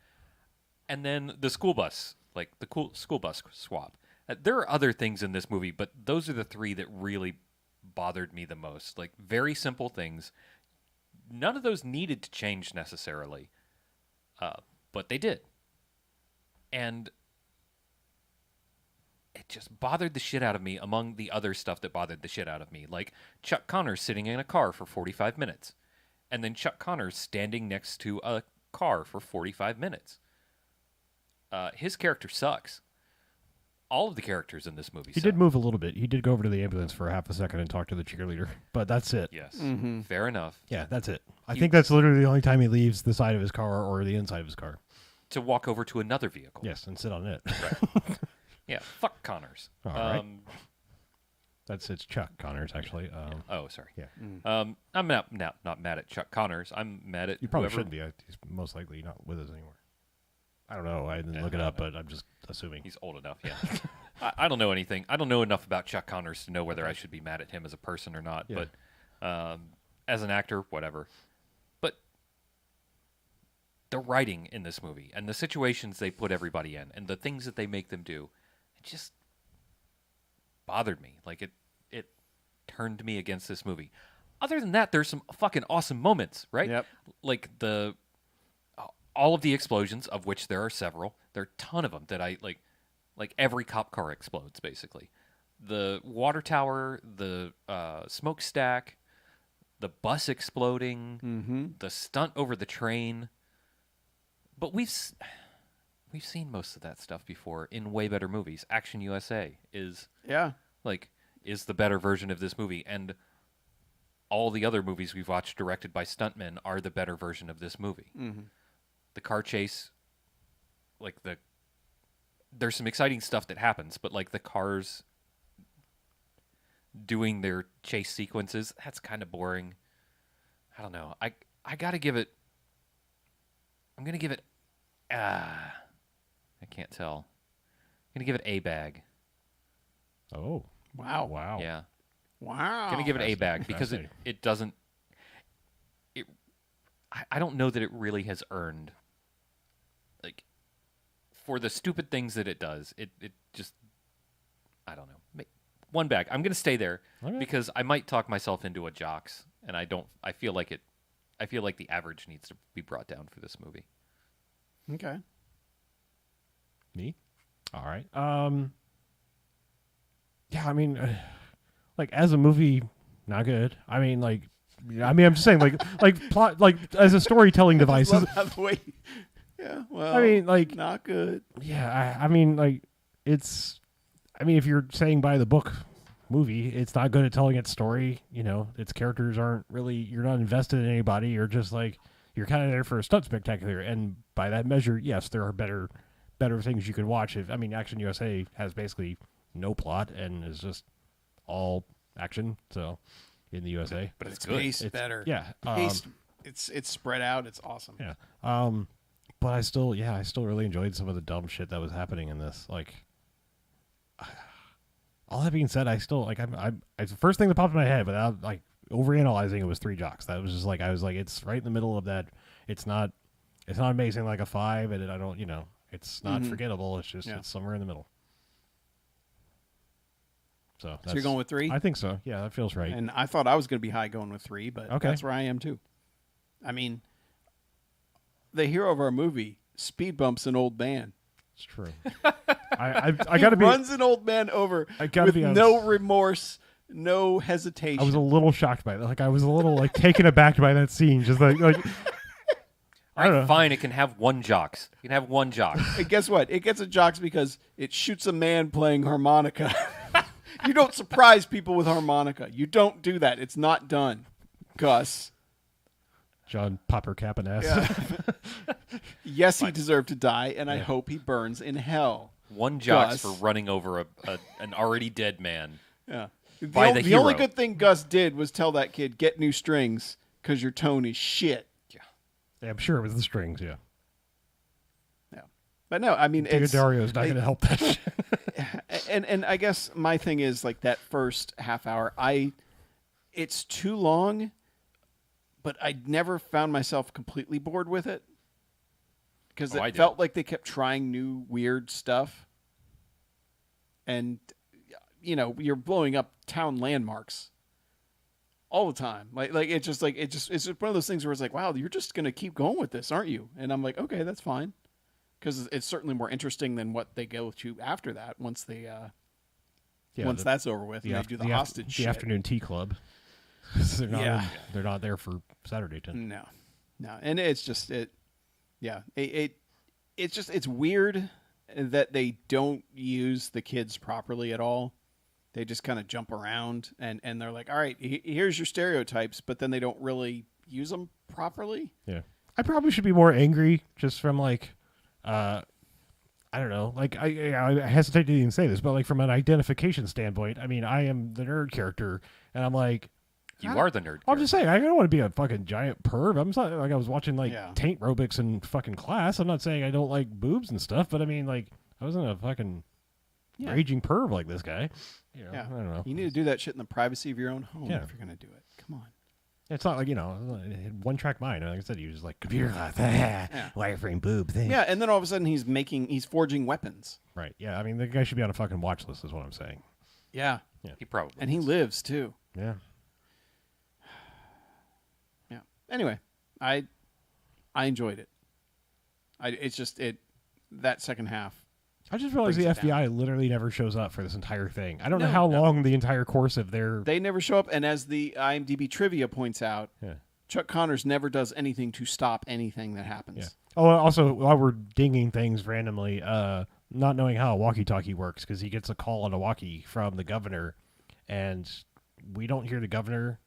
And then the school bus, like the school bus swap. There are other things in this movie, but those are the 3 that really bothered me the most. Like, very simple things. None of those needed to change necessarily, but they did. And it just bothered the shit out of me among the other stuff that bothered the shit out of me. Like Chuck Connors sitting in a car for 45 minutes. And then Chuck Connors standing next to a car for 45 minutes. His character sucks. All of the characters in this movie He suck. did move a little bit. He did go over to the ambulance for half a second and talk to the cheerleader. But that's it. Yes. Fair enough. Yeah, that's it. I think that's literally the only time he leaves the side of his car or the inside of his car. To walk over to another vehicle. Yes, and sit on it. Right. Yeah, fuck Connors. All right. It's Chuck Connors, actually. Oh, sorry. Yeah. I'm not mad at Chuck Connors. I'm mad at You probably whoever. shouldn't be. He's most likely not with us anymore. I don't know. I didn't look it up, but I'm just assuming. He's old enough, yeah. I don't know anything. I don't know enough about Chuck Connors to know whether I should be mad at him as a person or not. Yeah. But as an actor, whatever. But the writing in this movie and the situations they put everybody in and the things that they make them do, it just bothered me. Like, it turned me against this movie. Other than that, there's some fucking awesome moments, right? Yep. Like all of the explosions, of which there are several. There are a ton of them that I like. Like, every cop car explodes, basically. The water tower, the smokestack, the bus exploding, the stunt over the train. But we've seen most of that stuff before in way better movies. Action USA is the better version of this movie, and all the other movies we've watched directed by stuntmen are the better version of this movie. The car chase, like there's some exciting stuff that happens, but like the cars doing their chase sequences, that's kind of boring. I don't know. I gotta give it. I'm gonna give it. I can't tell. I'm gonna give it a bag. Oh. Wow. Wow. Yeah. Wow. Gonna give it a bag because Fascinating. it doesn't. I don't know that it really has earned. Like, for the stupid things that it does, it just, I don't know. one back. I'm going to stay there Okay. because I might talk myself into a jocks, and I don't. I feel like the average needs to be brought down for this movie. Okay. Me? All right. Yeah, I mean, like as a movie, not good. I mean, I'm just saying, like plot, like as a storytelling device. I just love the way. Yeah. Well. I mean, like, not good. yeah. I mean, like, it's. I mean, if you're saying by the book movie, it's not good at telling its story. You know, its characters aren't really. You're not invested in anybody. You're just like you're kind of there for a stunt spectacular, and by that measure, yes, there are better things you could watch. If I mean, Action USA has basically no plot and is just all action. So in the USA, But it's It's good. paced better. yeah, Paced. It's spread out. It's awesome. yeah. But I still really enjoyed some of the dumb shit that was happening in this. Like, all that being said, I still like. It's the first thing that popped in my head without like overanalyzing. It was Three Jocks. That was just like I was like, it's right in the middle of that. It's not amazing like a 5, and I don't, it's not forgettable. It's just it's somewhere in the middle. So So you're going with 3? I think so. Yeah, that feels right. And I thought I was going to be high going with 3, but Okay. that's where I am too. I mean, the hero of our movie speed bumps an old man. It's true. I got to He be. runs an old man over I gotta with be honest. no remorse, no hesitation. I was a little shocked by that. Like I was a little like taken aback by that scene. Just like I don't know. Fine, it can have one jocks. You can have one jocks. And guess what? It gets a jocks because it shoots a man playing harmonica. You don't surprise people with harmonica. You don't do that. It's not done, Gus. John Popper Cap and ass. Yeah. Yes, he deserved to die, and I hope he burns in hell. One jocks Gus. for running over an already dead man. Yeah. By the The only hero. good thing Gus did was tell that kid, get new strings because your tone is shit. Yeah, I'm sure it was the strings. Yeah, Yeah. But no, I mean, it's... Dario's not going to help that shit. And I guess my thing is like that first half hour, it's too long, but I never found myself completely bored with it because I it did. felt like they kept trying new weird stuff, and you're blowing up town landmarks all the time. It's just one of those things where it's like, wow, you're just gonna keep going with this, aren't you? And I'm like, okay, that's fine. Because it's certainly more interesting than what they go to after that. Once they, that's over with, and they do the hostage the shit. afternoon tea club. they're not Yeah. they're not there for Saturday time. No, and it's just it's weird that they don't use the kids properly at all. They just kind of jump around, and they're like, all right, here's your stereotypes, but then they don't really use them properly. Yeah, I probably should be more angry just from like. I don't know. Like I hesitate to even say this, but like from an identification standpoint, I mean, I am the nerd character, and I'm like, You are the nerd. I'm just saying, I don't want to be a fucking giant perv. I'm not like I was watching like Yeah. taint aerobics in fucking class. I'm not saying I don't like boobs and stuff, but I mean, like I wasn't a fucking raging perv like this guy. You know, Yeah, I don't know. You need to do that shit in the privacy of your own home Yeah. if you're gonna do it. Come on. It's not like one track mind. Like I said, you just like computer class, wireframe boob thing. Yeah, and then all of a sudden he's forging weapons. Right. Yeah. I mean, the guy should be on a fucking watch list. Is what I'm saying. Yeah, He probably and he is. lives too. Yeah. Yeah. Anyway, I enjoyed it. It's just that second half. I just realized the Brings it FBI literally never shows up for this entire thing. I don't know No, how no. long the entire course of their. They never show up, and as the IMDb trivia points out, Yeah. Chuck Connors never does anything to stop anything that happens. Yeah. Oh, also, while we're dinging things randomly, not knowing how a walkie-talkie works because he gets a call on a walkie from the governor, and we don't hear the governor,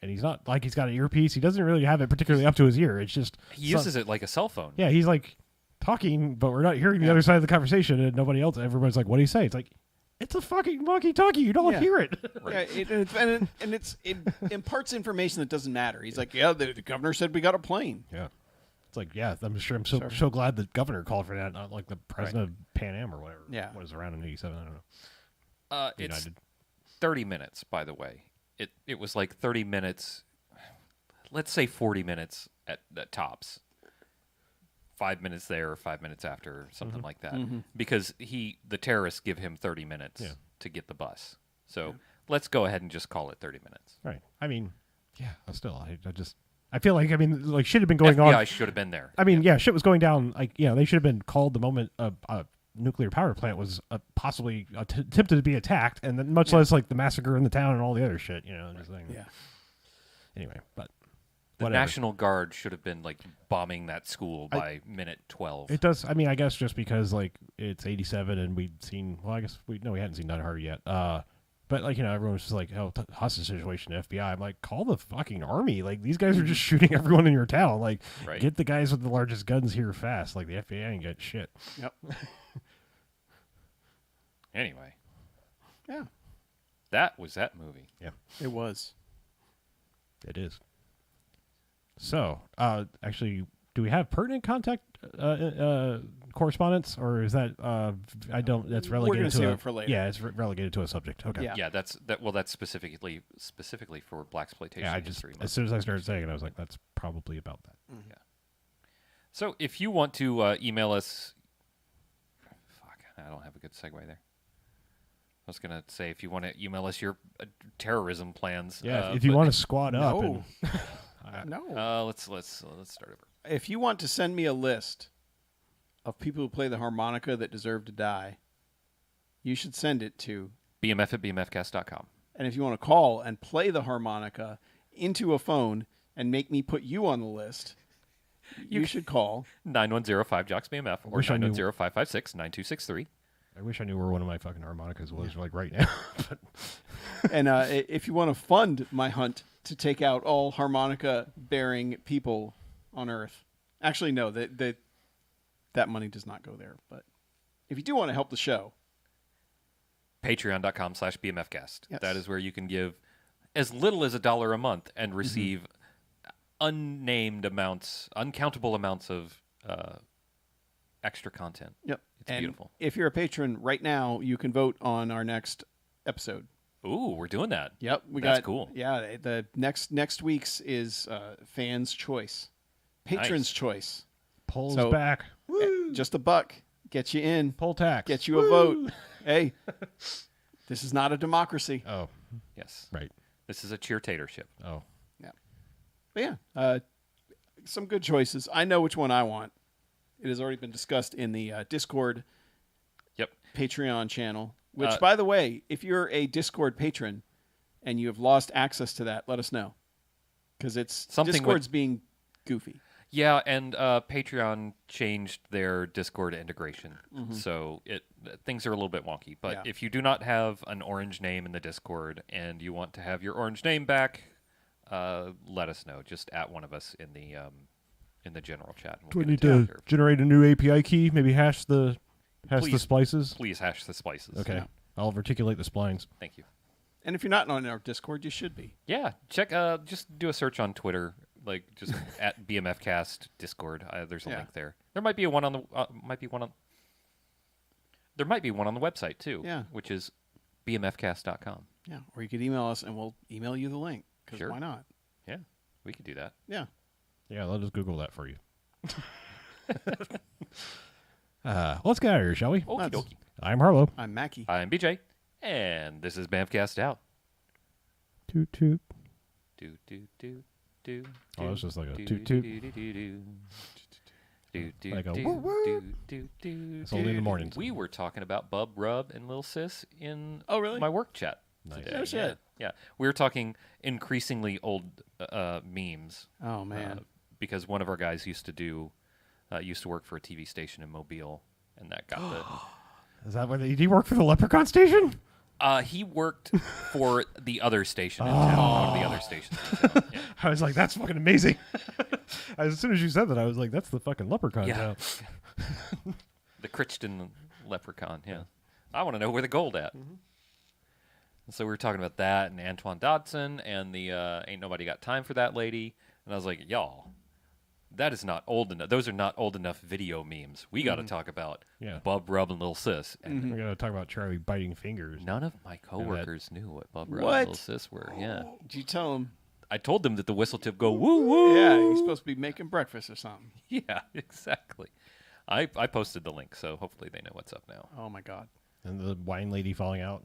and he's not like he's got an earpiece. He doesn't really have it particularly up to his ear. It's just He uses it like a cell phone. Yeah, he's like talking, but we're not hearing the other side of the conversation, and nobody else. Everybody's like, "What do you say?" It's like, it's a fucking walkie-talkie. You don't Yeah. hear it. Yeah, it imparts information that doesn't matter. He's like, yeah, the governor said we got a plane. Yeah. It's like, yeah, I'm sure. I'm so glad the governor called for that, not like the president of Pan Am or whatever. Yeah. What was around in '87? I don't know. It's United. 30 minutes, by the way. It was like 30 minutes. Let's say 40 minutes at tops. 5 minutes there or 5 minutes after, or something like that. Because the terrorists give him 30 minutes to get the bus. So let's go ahead and just call it 30 minutes. Right. I mean, yeah. Still, I feel like like shit had been going FBI on. should have been there. I mean, yeah, shit was going down. Like, they should have been called the moment a nuclear power plant was possibly attempted to be attacked, and then much less like the massacre in the town and all the other shit. Just like, Yeah. Anyway, but The whatever. National Guard should have been like bombing that school by minute 12. It does. I mean, I guess just because like it's 87 and we'd seen. Well, I guess we hadn't seen Die Hard yet. But like everyone was just like, "Oh, hostage situation, FBI." I'm like, call the fucking army. Like these guys are just shooting everyone in your town. Like, Right. get the guys with the largest guns here fast. Like the FBI ain't got shit. Yep. Anyway, Yeah. that was that movie. It was. It is. So, actually, do we have pertinent contact correspondence, or is that I don't? That's We're relegated gonna to save a, it for later. Yeah, it's relegated to a subject. Okay. Yeah. Yeah, that's specifically for blaxploitation. Yeah, I just history as month. soon as I started saying it, I was like, that's probably about that. So if you want to email us, I don't have a good segue there. I was gonna say if you want to email us your terrorism plans. Yeah, if you want to squat up. No. And, No. let's start over. If you want to send me a list of people who play the harmonica that deserve to die, you should send it to. BMF@BMFcast.com. And if you want to call and play the harmonica into a phone and make me put you on the list, you should call. 9105-JOCKS-BMF or Wish I knew- 910-556-9263. I wish I knew where one of my fucking harmonicas was, like right now. But And if you want to fund my hunt to take out all harmonica-bearing people on Earth, actually, no, that money does not go there. But if you do want to help the show, Patreon.com/BMFcast. Yes. That is where you can give as little as $1 a month and receive unnamed amounts, uncountable amounts of extra content. yep, It's and beautiful. if you're a patron right now, you can vote on our next episode. Ooh, we're doing that. Yep, That's got cool. Yeah, the next week's is fans' choice, patrons' Nice. choice. polls So- back. Just $1 get you in, Poll tax. get you a vote. Hey, this is not a democracy. Oh, Yes. right. This is a cheertatorship. Oh, But yeah, some good choices. I know which one I want. It has already been discussed in the Discord Yep. Patreon channel. Which, Uh, by the way, if you're a Discord patron and you have lost access to that, let us know, because it's Something Discord's being goofy. Yeah, and Patreon changed their Discord integration, so things are a little bit wonky. But Yeah. if you do not have an orange name in the Discord and you want to have your orange name back, let us know. Just at one of us in the general chat. and do we we'll need get it taken to care of. generate a new API key? Maybe hash the Please. splices. Please hash the splices. Okay, Yeah. I'll articulate the splines. Thank you. And if you're not on our Discord, you should be. Yeah, check. Just do a search on Twitter, like just at BMFcast Discord. There's a Yeah. link there. There might be one on the There might be one on the website too. Yeah. Which is BMFcast.com. Yeah, or you could email us and we'll email you the link. Because Sure. why not? Yeah, we could do that. Yeah. Yeah, let us Google that for you. Let's get out of here, shall we? Okie Let's- dokie. I'm Harlow. I'm Mackie. I'm BJ, and this is BMFcast out. Toot toot. Do do do do. Oh, that's just like a do, toot do, toot. do, do, do, do. Do, do, Like a do, woo woo. do, do, do, It's only in the do. mornings. We were talking about Bub Rub and Lil Sis in Oh, really? my work chat. Nice. Today. No shit. Yeah, we were talking increasingly old memes Oh, man. because one of our guys used to work for a TV station in Mobile, and that got the. Is that why did he work for the Leprechaun station? He worked for the other station in town. One of the other stations in town. Yeah. I was like, that's fucking amazing. As soon as you said that, I was like, that's the fucking Leprechaun Yeah. town. The Crichton leprechaun, yeah. I want to know where the gold at. And so we were talking about that and Antoine Dodson and the Ain't Nobody Got Time for That lady. And I was like, y'all, that is not old enough. Those are not old enough video memes. We got to talk about Yeah. Bub Rub and Lil Sis. And We're gonna talk about Charlie biting fingers. none of my coworkers knew what Bub Rub What? and Lil Sis were. Yeah. Did you tell him? I told them that the whistle tip go woo woo. Yeah, he's supposed to be making breakfast or something. Yeah, exactly. I posted the link, so hopefully they know what's up now. Oh, my God. And the wine lady falling out.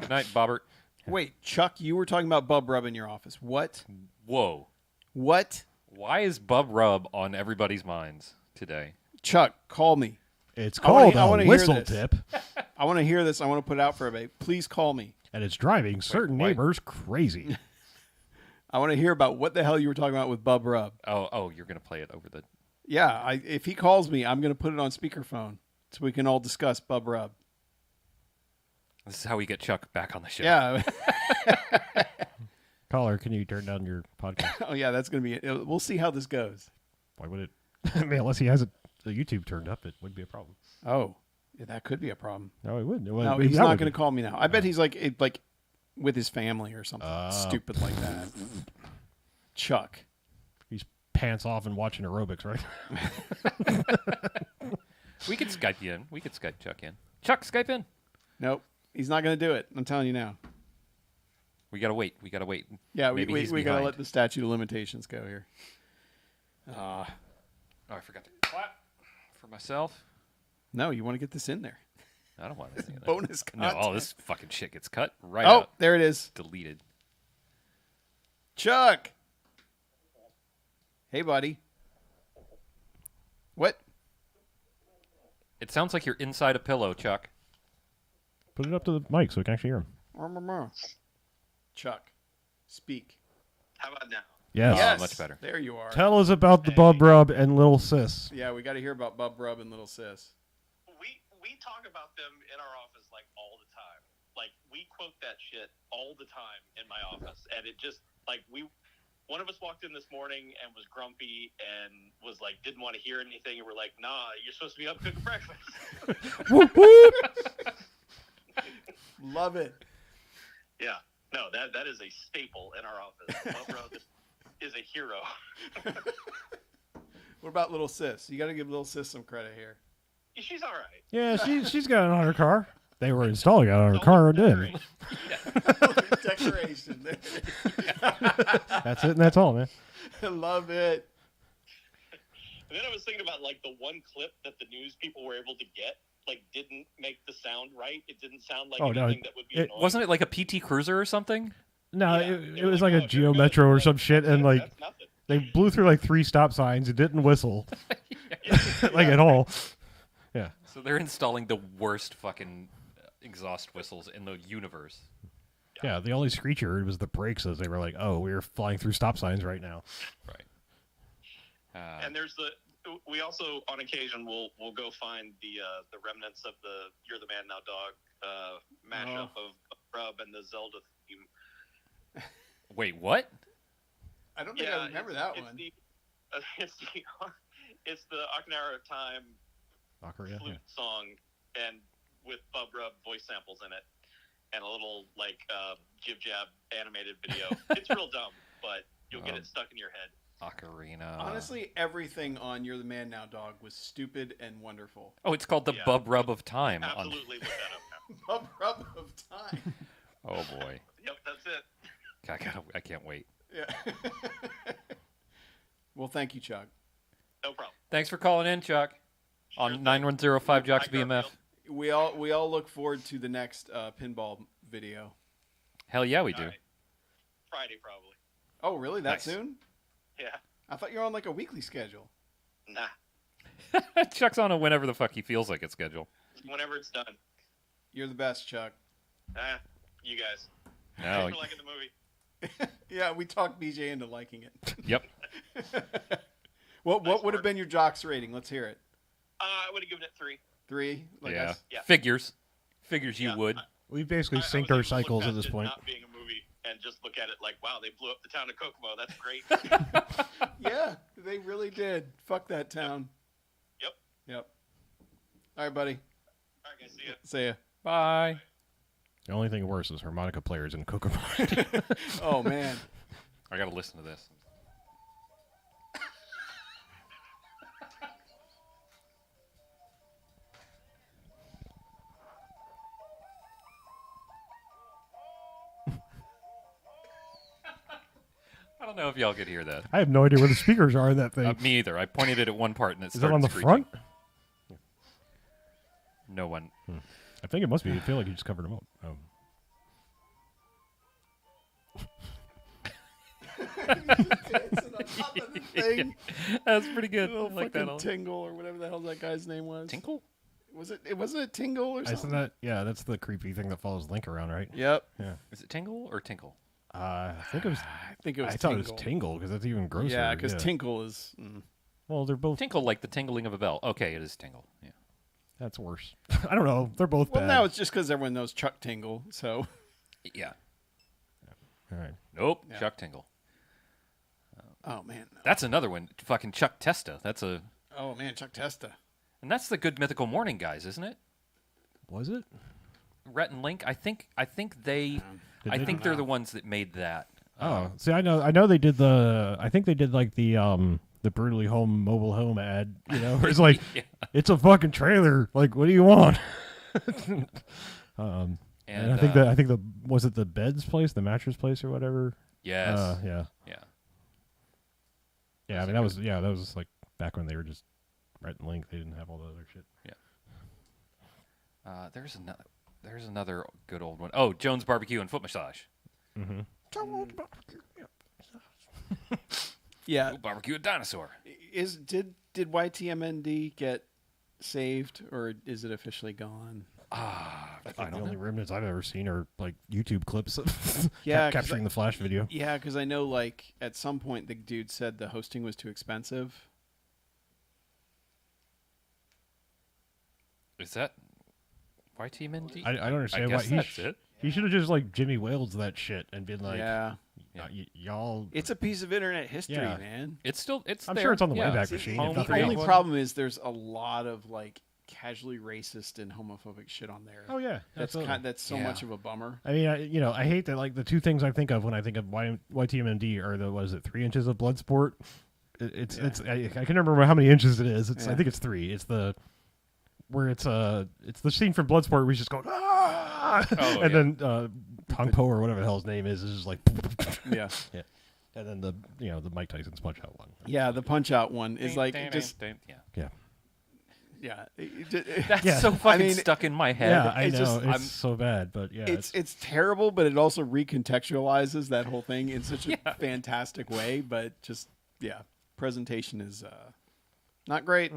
Good night, Bobbert. Wait, Chuck, you were talking about Bub Rub in your office. What? Whoa. What? Why is Bub Rub on everybody's minds today? Chuck, call me. It's I wanna- called I a wanna hear whistle this. tip, I want to hear this. I want to put it out for everybody. Please call me. and it's driving certain wait. neighbors crazy. I want to hear about what the hell you were talking about with Bub Rub. Oh, you're going to play it over the... Yeah, if he calls me, I'm going to put it on speakerphone so we can all discuss Bub Rub. This is how we get Chuck back on the show. Yeah. Caller, can you turn down your podcast? Oh, yeah, that's going to be it. We'll see how this goes. Why would it? I mean, unless he has the YouTube turned up, it would be a problem. Oh, yeah, that could be a problem. No, it wouldn't. No, he's not going to call me now. I bet he's like with his family or something stupid like that. Chuck. He's pants off and watching aerobics, right? We could Skype you in. We could Skype Chuck in. Chuck, Skype in. Nope, he's not going to do it. I'm telling you now. We got to wait. We got to wait. Yeah, Maybe we he's got to behind. let the statute of limitations go here. Oh, I forgot to clap for myself. No, you want to get this in there. I don't want anything in there. Bonus No, content. this fucking shit gets cut right Oh, out. there it is. Deleted. Chuck. Hey, buddy. What? It sounds like you're inside a pillow, Chuck. Put it up to the mic so we can actually hear him. Chuck, speak. How about now? Yes. much better. There you are. Tell us about the Bub Rub and Little Sis. Yeah, we got to hear about Bub Rub and Little Sis. We talk about them in our office like all the time. Like we quote that shit all the time in my office, and it just like one of us walked in this morning and was grumpy and was like didn't want to hear anything, and we're like, nah, you're supposed to be up cooking breakfast. Whoop, whoop. Love it. Yeah, no, that is a staple in our office. Bub Rub is a hero. What about Little Sis? You got to give Little Sis some credit here. She's all right. Yeah, she's got it on her car. They were installing it on her car, didn't they? Decoration. That's it, and that's all, man. Love it. And then I was thinking about like the one clip that the news people were able to get, like didn't make the sound right. It didn't sound like anything that would be annoying. Wasn't it like a PT Cruiser or something? No, Yeah, it they was were like a oh, Geo good, Metro or good. some shit, and like That's nothing. they blew through like 3 stop signs. It didn't whistle, like at all. Yeah. So they're installing the worst fucking exhaust whistles in the universe. Yeah, the only screech you heard was the brakes as they were like, oh, we're flying through stop signs right now. Right. And we also on occasion will go find the remnants of the "You're the Man Now Dog" mashup of Rub and the Zelda theme. Wait, what? I don't think I remember that one. It's the Ocarina of Time Ocarina, flute song, and with Bub Rub voice samples in it, and a little like jib jab animated video. It's real dumb, but you'll get it stuck in your head. Ocarina. Honestly, everything on You're the Man Now Dog was stupid and wonderful. Oh, it's called the Yeah. Bub Rub of Time. Absolutely look that up now. Bub Rub of Time. Oh boy. Yep, that's it. I can't wait. Yeah. Well, thank you, Chuck. No problem. Thanks for calling in, Chuck. On Sure. 9105 Jocks Hi, BMF. Garfield. We all look forward to the next pinball video. Hell yeah, we do. All right. Friday probably. Oh, really? That Nice. soon? Yeah. I thought you were on like a weekly schedule. Nah. Chuck's on a whenever the fuck he feels like it schedule. Whenever it's done. You're the best, Chuck. You guys. No. Thanks for liking the movie. Yeah, we talked BJ into liking it. Yep. What Nice would have work. been your Jocks rating? Let's hear it. I would have given it 3. 3? Like Yeah. us? Yeah. Figures you Yeah. would. We've basically I was synced able our to cycles look at this past it point. Not being a movie and just look at it like, wow, they blew up the town of Kokomo. That's great. Yeah, they really did. Fuck that town. Yep. All right, buddy. All right, guys. See ya. See ya. Bye. The only thing worse is harmonica players in Kokomo. Oh, man. I gotta listen to this. I don't know if y'all could hear that. I have no idea where the speakers are in that thing. Me either. I pointed it at one part and it Is it started on the screeching. front? no one. I think it must be. I feel like you just covered them up. Dancing on top of the thing. That's pretty good. Little I like that. fucking Tingle or whatever the hell that guy's name was. Tinkle? Was it? It wasn't a Tingle or something. Isn't that? Yeah, that's the creepy thing that follows Link around, right? Yep. Yeah. Is it Tingle or Tinkle? I think it was. I think it was. I thought Tingle. it was Tingle because that's even grosser. Yeah, because Tinkle is. Well, they're both. Tinkle, like the tingling of a bell. Okay, it is Tingle. Yeah. That's worse. I don't know. They're both Well, bad. now it's just because everyone knows Chuck Tingle. So. Yeah. All right. Nope. Yeah. Chuck Tingle. Oh man. That's another one. Fucking Chuck Testa. That's a. Oh man, Chuck Testa. And that's the Good Mythical Morning guys, isn't it? Was it? Rhett and Link. I think they. I they think do? they're the ones that made that. Oh, see, I know they did the. I think they did like the brutally home mobile home ad. You know, where it's like, Yeah. it's a fucking trailer. Like, what do you want? And I think the was it the beds place, the mattress place, or whatever. Yes. Yeah. Yeah. Yeah. I mean, that was like back when they were just Rhett and Link. They didn't have all the other shit. There's another good old one. Oh, Jones Barbecue and Foot Massage. Mm-hmm. Yeah. Ooh, barbecue a dinosaur. Did YTMND get saved or is it officially gone? I The don't only know. remnants I've ever seen are like YouTube clips of Yeah, 'cause capturing the Flash video. Yeah, because I know like at some point the dude said the hosting was too expensive. Is that YT Mindy? I don't understand guess why that's it. he should have just like Jimmy Wales that shit and been like, yeah, y'all. it's a piece of internet history, Yeah. man. It's I'm there. sure it's on the Yeah. Wayback See, Machine. home if The nothing free. only else. problem is there's a lot of like casually racist and homophobic shit on there. Oh yeah, that's absolutely. that's so Yeah. much of a bummer. I mean, I hate that. Like the two things I think of when I think of YTMND are the 3 inches of blood sport. It's I can remember how many inches it is. I think it's 3. It's the where it's the scene from Bloodsport where he's just going ah, Oh, and yeah. then Tong Po or whatever the hell his name is just like Yeah, and then the Mike Tyson's punch out one. yeah. The Punch Out one is like just Yeah. yeah. That's Yeah. so fucking I mean, stuck in my head. Yeah, I it's know just- it's I'm- so bad, but yeah, it's terrible, but it also recontextualizes that whole thing in such a Yeah. fantastic way. But just presentation is not great.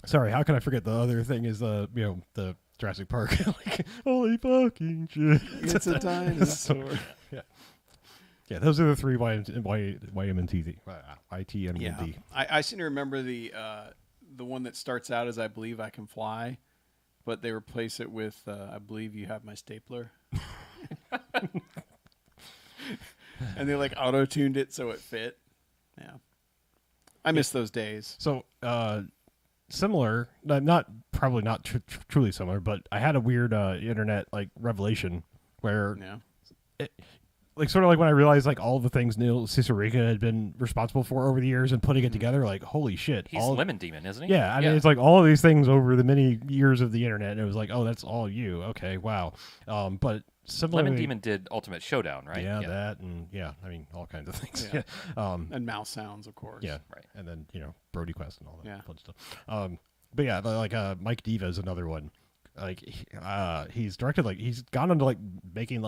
sorry. How can I forget the other thing is the Jurassic Park like holy fucking shit. It's a dinosaur. Yeah, those are the 3 YMNT. YTMND. Yeah, I seem to remember the one that starts out as I Believe I Can Fly, but they replace it with I Believe You Have My Stapler. And they like auto-tuned it so it fit. Yeah. I miss those days. So, similar, probably not truly similar, but I had a weird internet like revelation where, Yeah. like, sort of like when I realized like all the things Neil Cicerega had been responsible for over the years and putting it together, like holy shit, He's Lemon Demon, isn't he? yeah, I mean it's like all of these things over the many years of the internet, and it was like, oh, that's all you, okay, wow, but similarly, Lemon Demon did Ultimate Showdown, right? yeah, that and I mean all kinds of things, Yeah. And Mouse Sounds, of course. yeah, Right. and then Brody Quest and all that Yeah. fun stuff. But yeah, like Mike Diva is another one. Like he's directed he's gone into making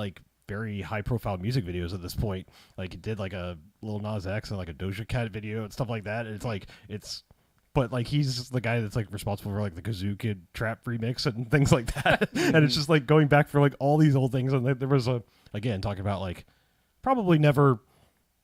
very high profile music videos at this point. Like he did a Lil Nas X and a Doja Cat video and stuff like that. And but he's the guy that's responsible for the Kazoo Kid trap remix and things like that. And it's just going back for all these old things. And there was again talking about probably never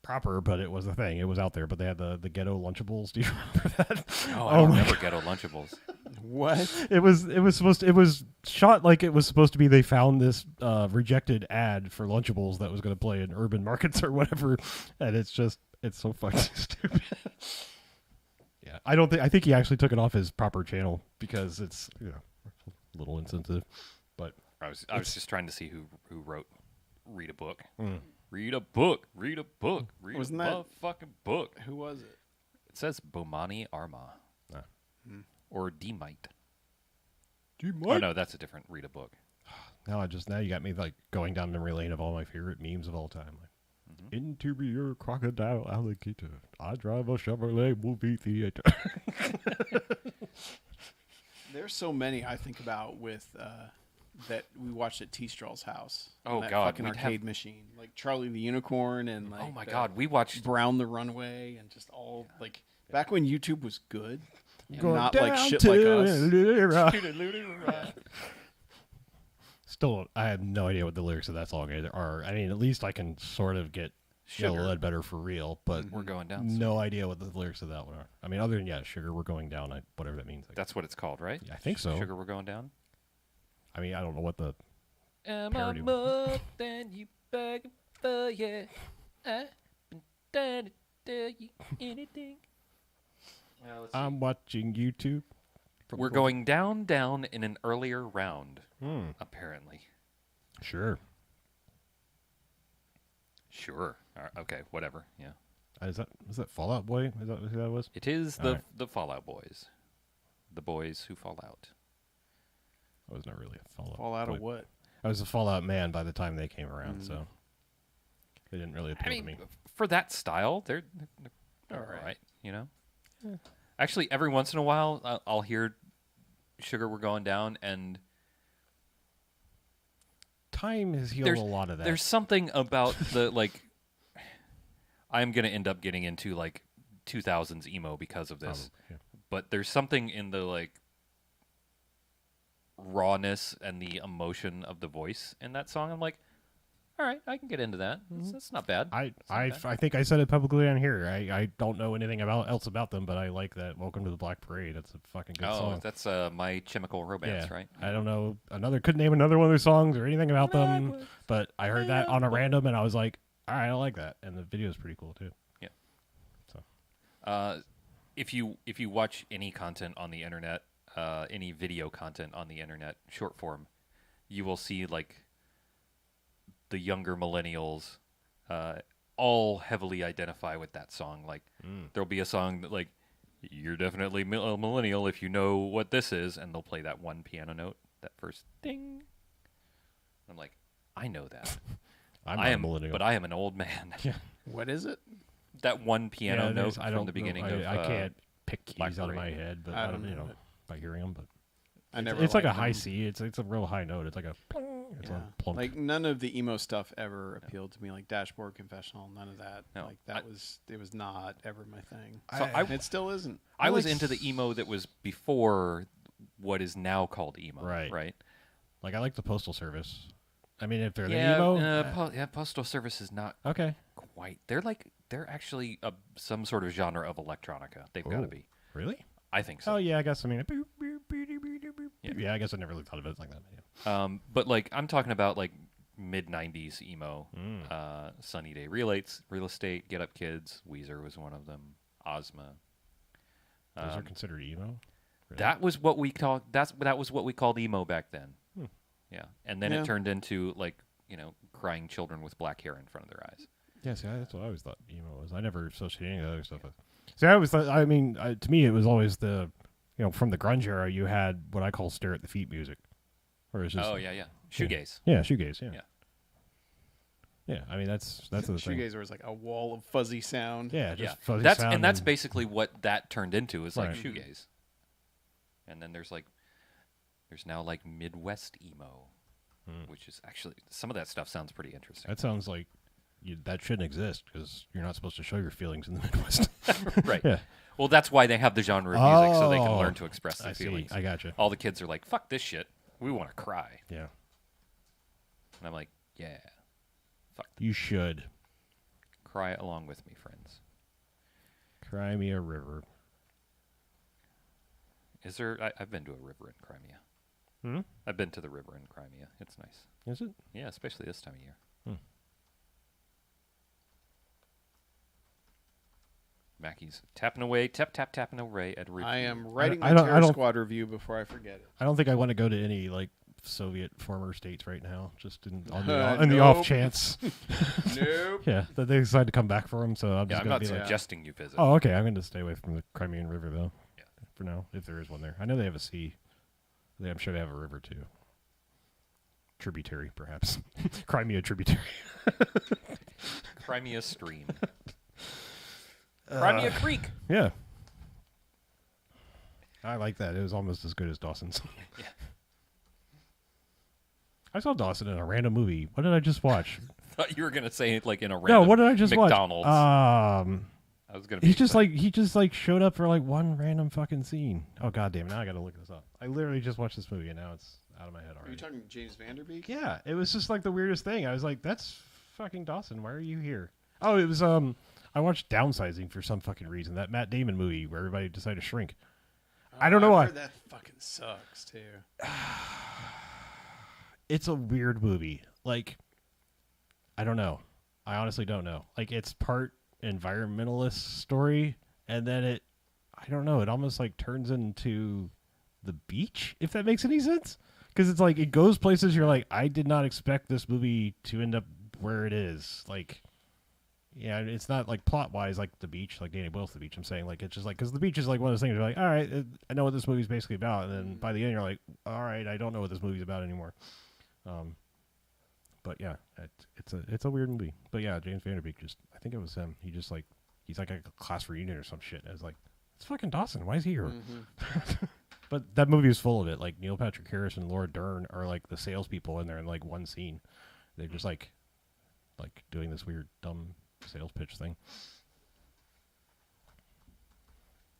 proper, but it was a thing. It was out there. But they had the ghetto Lunchables. Do you remember that? Oh, I remember Ghetto Lunchables. What? It was shot like it was supposed to be. They found this rejected ad for Lunchables that was going to play in urban markets or whatever, and it's so fucking stupid. Yeah, I think he actually took it off his proper channel because it's a little insensitive. But I was just trying to see who wrote Read a Book. Mm. Read a book. Read a book. Read Wasn't a that- motherfucking book. Who was it? It says Bomani Arma. Ah. Or D-Mite. Oh, no, that's a different Read a Book. now you got me going down memory lane of all my favorite memes of all time. Interior crocodile alligator. I drive a Chevrolet movie theater. There's so many I think about with that we watched at T. Straw's house. Oh, that God, fucking we'd arcade machine, like Charlie the Unicorn and like Oh my God, we watched. Brown the Runway and just all like back when YouTube was good, and Go not like down shit to like us. Lyra. Still, I have no idea what the lyrics of that song are. I mean, at least I can sort of get Yellow Sugar. Lead Better for real, but We're going down. no idea what the lyrics of that one are. I mean, other than Sugar, we're going down. Whatever that means. That's what it's called, right? I think so. Sugar, we're going down. I mean, I don't know what the Am Parody. I more than you begging for? Yeah, I've been trying to tell you anything. I'm watching YouTube. We're going down in an earlier round, Hmm. apparently. Sure. Sure. Okay, whatever. Yeah. Is that Fallout Boy? Is that who that was? It is All right. the Fallout Boys. The boys who fall out. I was not really a Fallout. Fall out Boy. of what? I was a Fallout man by the time they came around, so they didn't really appeal I to mean, me. for that style, they're all right, you know? Actually, every once in a while, I'll hear Sugar, We're Going Down, and Time has healed a lot of that. there's something about the, like, I'm going to end up getting into, like, 2000s emo because of this. Yeah. But there's something in the, like, rawness and the emotion of the voice in that song. I'm like, all right, I can get into that. That's not bad. I think I said it publicly on here. I don't know anything else about them, but I like that Welcome to the Black Parade. That's a fucking good Oh, song. that's My Chemical Romance, yeah. right? I don't know couldn't name another one of their songs or anything about them, but I heard that on a random and I was like, all right, I like that. And the video is pretty cool too. Yeah. So If you watch any content on the internet, any video content on the internet, short form, you will see like the younger millennials all heavily identify with that song. Like there'll be a song that like you're definitely a millennial if you know what this is, and they'll play that one piano note, that first ding. I'm like, I know that. I'm I not a am, millennial. but I am an old man. What is it? That one piano note I from don't the know. beginning of I can't pick keys Black out of my Parade. head, but I I don't don't know it. by hearing them. But I never. it's like a liked high them. C. It's a real high note. It's like a it's Yeah. a plump. Like none of the emo stuff ever appealed to me. Like Dashboard Confessional, none of that. No, Like that it was not ever my thing. So I- It still isn't. I was like into the emo that was before what is now called emo. Right. Right. Like I like the Postal Service. I mean, if they're the Yeah. emo, Postal Service is not okay. quite. They're actually some sort of genre of electronica. They've got to Oh. be. Really? I think so. Oh yeah, I guess. I mean, Yeah. yeah, I guess I never really thought of it like that. Yeah. But like I'm talking about like mid '90s emo. Mm. Sunny Day Real Estate, Get Up Kids, Weezer was one of them. Ozma. Those are considered emo. Really? That was what we called. That was what we called emo back then. Hmm. Yeah, and then Yeah. it turned into like crying children with black hair in front of their eyes. Yeah, see, that's what I always thought emo was. I never associated any of the other stuff with. See, I always thought. I mean, to me, it was always the, from the grunge era. You had what I call stare at the feet music, or it's just Yeah. Shoegaze. yeah, shoegaze, yeah. Yeah. Yeah, I mean that's the thing. Shoegazer was like a wall of fuzzy sound. Yeah, just Yeah, fuzzy that's sound and that's basically what that turned into is like Right. shoegaze. And then there's now like Midwest emo, which is actually some of that stuff sounds pretty interesting. that sounds like that shouldn't exist because you're not supposed to show your feelings in the Midwest. Right. Yeah. Well, that's why they have the genre of music so they can Oh, learn to express their I see. feelings. I gotcha. All the kids are like, "Fuck this shit. We want to cry." Yeah, And I'm like, "Yeah. you should Cry along with me, friends." cry me a river. Is there I've been to a river in Crimea. Hmm? I've been to the river in Crimea. It's nice. Is it? Yeah, especially this time of year. Hmm. Mackey's tapping away at review. I am writing my I don't- Terror Squad review before I forget it. I don't think I want to go to any like Soviet former states right now. Just in the Nope. off chance. Nope. Yeah, that they decide to come back for them. So I'm Yeah, just I'm gonna not be like, suggesting you visit. oh, okay. I'm going to stay away from the Crimean River though. Yeah. For now, if there is one there. I know they have a sea. I'm sure they have a river too. Tributary, perhaps. Crimea tributary. Crimea Stream. Crimea Creek. Yeah. I like that. It was almost as good as Dawson's. Yeah. I saw Dawson in a random movie. What did I just watch? Thought you were gonna say it like in a No, random what did I just McDonald's. watch? I was gonna. Be He just like showed up for like one random fucking scene. Oh god damn! Now I gotta look this up. I literally just watched this movie and now it's out of my head Are already. you talking James Vanderbeek? Yeah, it was just like the weirdest thing. I was like, "That's fucking Dawson. Why are you here?" Oh, it was I watched Downsizing for some fucking reason. That Matt Damon movie where everybody decided to shrink. I don't know why. I've heard that fucking sucks too. It's a weird movie. Like, I don't know. I honestly don't know. Like, it's part environmentalist story, and then I don't know. It almost like turns into The Beach, if that makes any sense. Because it's like it goes places you're like, I did not expect this movie to end up where it is. Like, yeah, it's not like plot wise like The Beach, like Danny Boyle's The Beach. I'm saying like it's just like because The Beach is like one of those things. You're like, all right, I know what this movie's basically about, and then by the end you're like, all right, I don't know what this movie's about anymore. But yeah, it's a weird movie. But yeah, James Vanderbeek I think it was him. He's like at a class reunion or some shit. And I was like, it's fucking Dawson. Why is he here? Mm-hmm. But that movie is full of it. Like Neil Patrick Harris and Laura Dern are like the salespeople in there in like one scene. They're just like doing this weird dumb sales pitch thing.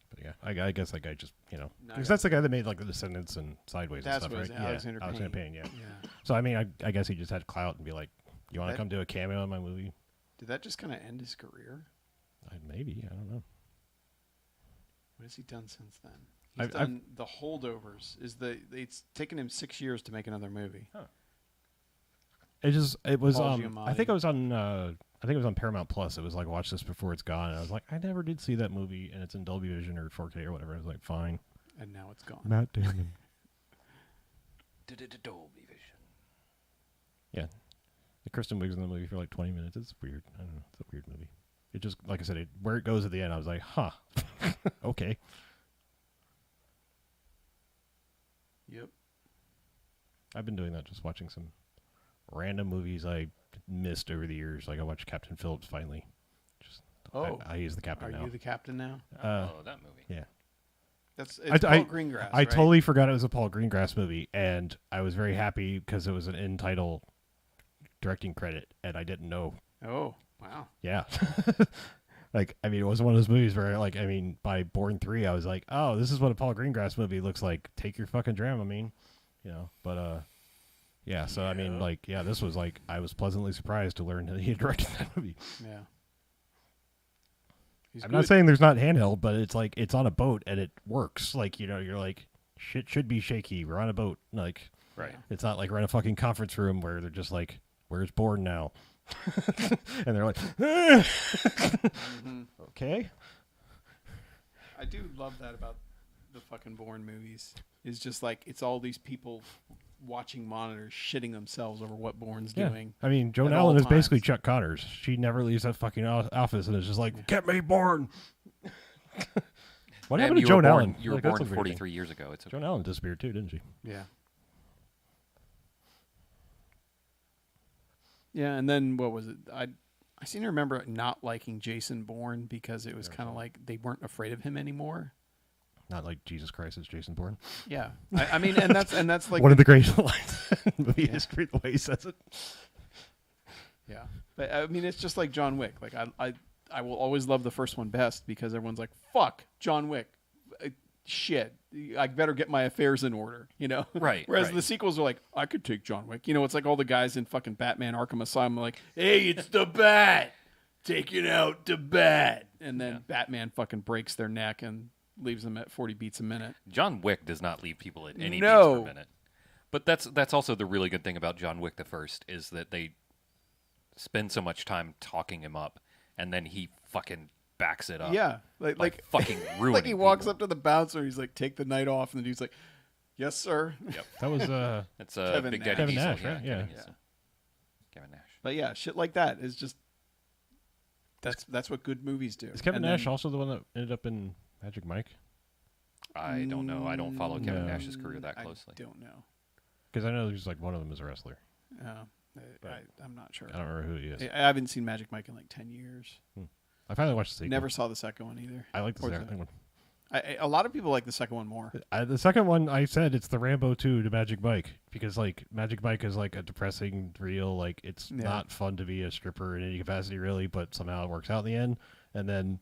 But yeah, I guess that guy just because that's the guy that made like The Descendants and Sideways and That's stuff, what right? it was, Alexander Payne. Yeah. Yeah. So I mean, I guess he just had clout and be like, "You want to That- come do a cameo in my movie?" Did that just kind of end his career? Maybe, I don't know. What has he done since then? He's I've- done The Holdovers. It's taken him 6 years to make another movie. It was Paul I Giamatti. think it was on Paramount Plus. It was like watch this before it's gone. And I was like, I never did see that movie, and it's in Dolby Vision or 4K or whatever. I was like, fine. And now it's gone. Matt Damon. Dolby Vision. Yeah, the Kristen Wiig's in the movie for like 20 minutes. It's weird. I don't know. It's a weird movie. It just like I said, where it goes at the end, I was like, huh, okay. Yep. I've been doing that, just watching some random movies I missed over the years. Like I watched Captain Phillips finally. Oh. I use the captain Are now. you the captain now? That movie. Yeah. It's I Paul Greengrass, I right? totally forgot it was a Paul Greengrass movie, and I was very happy because it was an in title directing credit, and I didn't know. Oh, wow. Yeah. Like, I mean, it was one of those movies where, like, I mean, by Born 3, I was like, oh, this is what a Paul Greengrass movie looks like. Take your fucking Dramamine, but, yeah, so, I mean, like, yeah, this was, like, I was pleasantly surprised to learn that he had directed that movie. Yeah. He's I'm good. not saying there's not handheld, but it's, like, it's on a boat, and it works. Like, you're like, shit should be shaky. We're on a boat. Like, Right. it's not like we're in a fucking conference room where they're just like, where's Bourne now? And they're like, okay. I do love that about the fucking Bourne movies. It's just like it's all these people watching monitors shitting themselves over what Bourne's doing. I mean, Joan at Allen all is basically times. Chuck Connors. She never leaves that fucking office and is just like, get me Bourne. What happened to Joan Allen? You were Like, that's born a weird 43 years ago. It's thing. Joan Allen disappeared too, didn't she? Yeah. Yeah, and then what was it? I seem to remember not liking Jason Bourne because it was kind of like they weren't afraid of him anymore. Not like Jesus Christ, it's Jason Bourne. Yeah, I mean, and that's like one of the greatest lines in movie history, the way he says it. Yeah, but I mean, it's just like John Wick. Like I will always love the first one best because everyone's like, "Fuck John Wick, shit, I better get my affairs in order," Right, Whereas right. the sequels are like, "I could take John Wick." It's like all the guys in fucking Batman Arkham Asylum are like, "Hey, it's the Bat, taking out the Bat," and then Batman fucking breaks their neck and leaves them at 40 beats a minute. John Wick does not leave people at any No. beats per minute. But that's also the really good thing about John Wick the first is that they spend so much time talking him up, and then he fucking backs it up. Yeah, by like fucking ruining. like he walks people. up to the bouncer, he's like, "Take the night off," and the dude's like, "Yes, sir." Yep. That was That's Kevin Big Nash. Daddy Kevin Diesel, Nash, right? Yeah. Kevin Diesel. Kevin Nash. But yeah, shit like that is just that's what good movies do. is Kevin And Nash then- also the one that ended up in Magic Mike? I don't know. I don't follow Kevin No. Nash's career that closely. I don't know. Because I know there's like one of them is a wrestler. I'm not sure. I don't remember who he is. I haven't seen Magic Mike in like 10 years. I finally watched the sequel. Never saw the second one either. I like the Or second one. A lot of people like the second one more. The second one, I said it's the Rambo 2 to Magic Mike, because like Magic Mike is like a depressing real, like it's not fun to be a stripper in any capacity really, but somehow it works out in the end. And then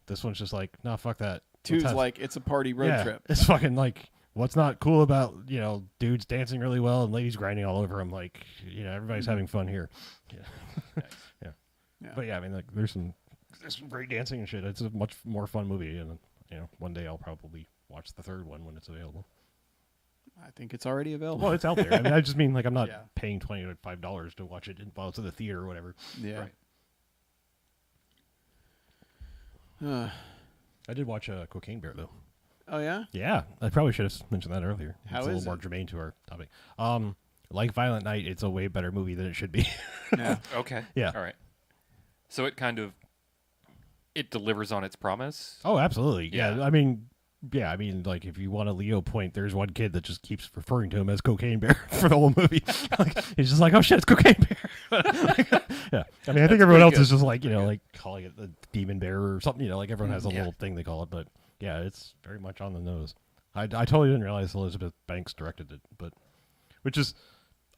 this one's just like, no, fuck that. Two's like it's a party road trip. It's fucking like, what's not cool about, you know, dudes dancing really well and ladies grinding all over them? Like, you know, everybody's having fun here. Yeah. Yeah. But yeah, I mean, like there's some great dancing and shit. It's a much more fun movie, and you know, one day I'll probably watch the third one when it's available. I think it's already available. Well, it's out there. I mean, I just mean like I'm not paying $25 to watch it while it's in the theater or whatever. Yeah. Right. I did watch Cocaine Bear though. Oh yeah. Yeah, I probably should have mentioned that earlier. How it's a is little more it? germane to our topic. Like Violent Night, it's a way better movie than it should be. Yeah. Okay. Yeah. All right. So it delivers on its promise. Oh, absolutely. Yeah. I mean, like if you want a Leo point, there's one kid that just keeps referring to him as Cocaine Bear for the whole movie. Like, he's just like, oh shit, it's Cocaine Bear. Yeah. I mean, I think everyone else is just like, you know, like calling it the Demon Bear or something. You know, like everyone has a little thing they call it, but yeah, it's very much on the nose. I totally didn't realize Elizabeth Banks directed it, but which is,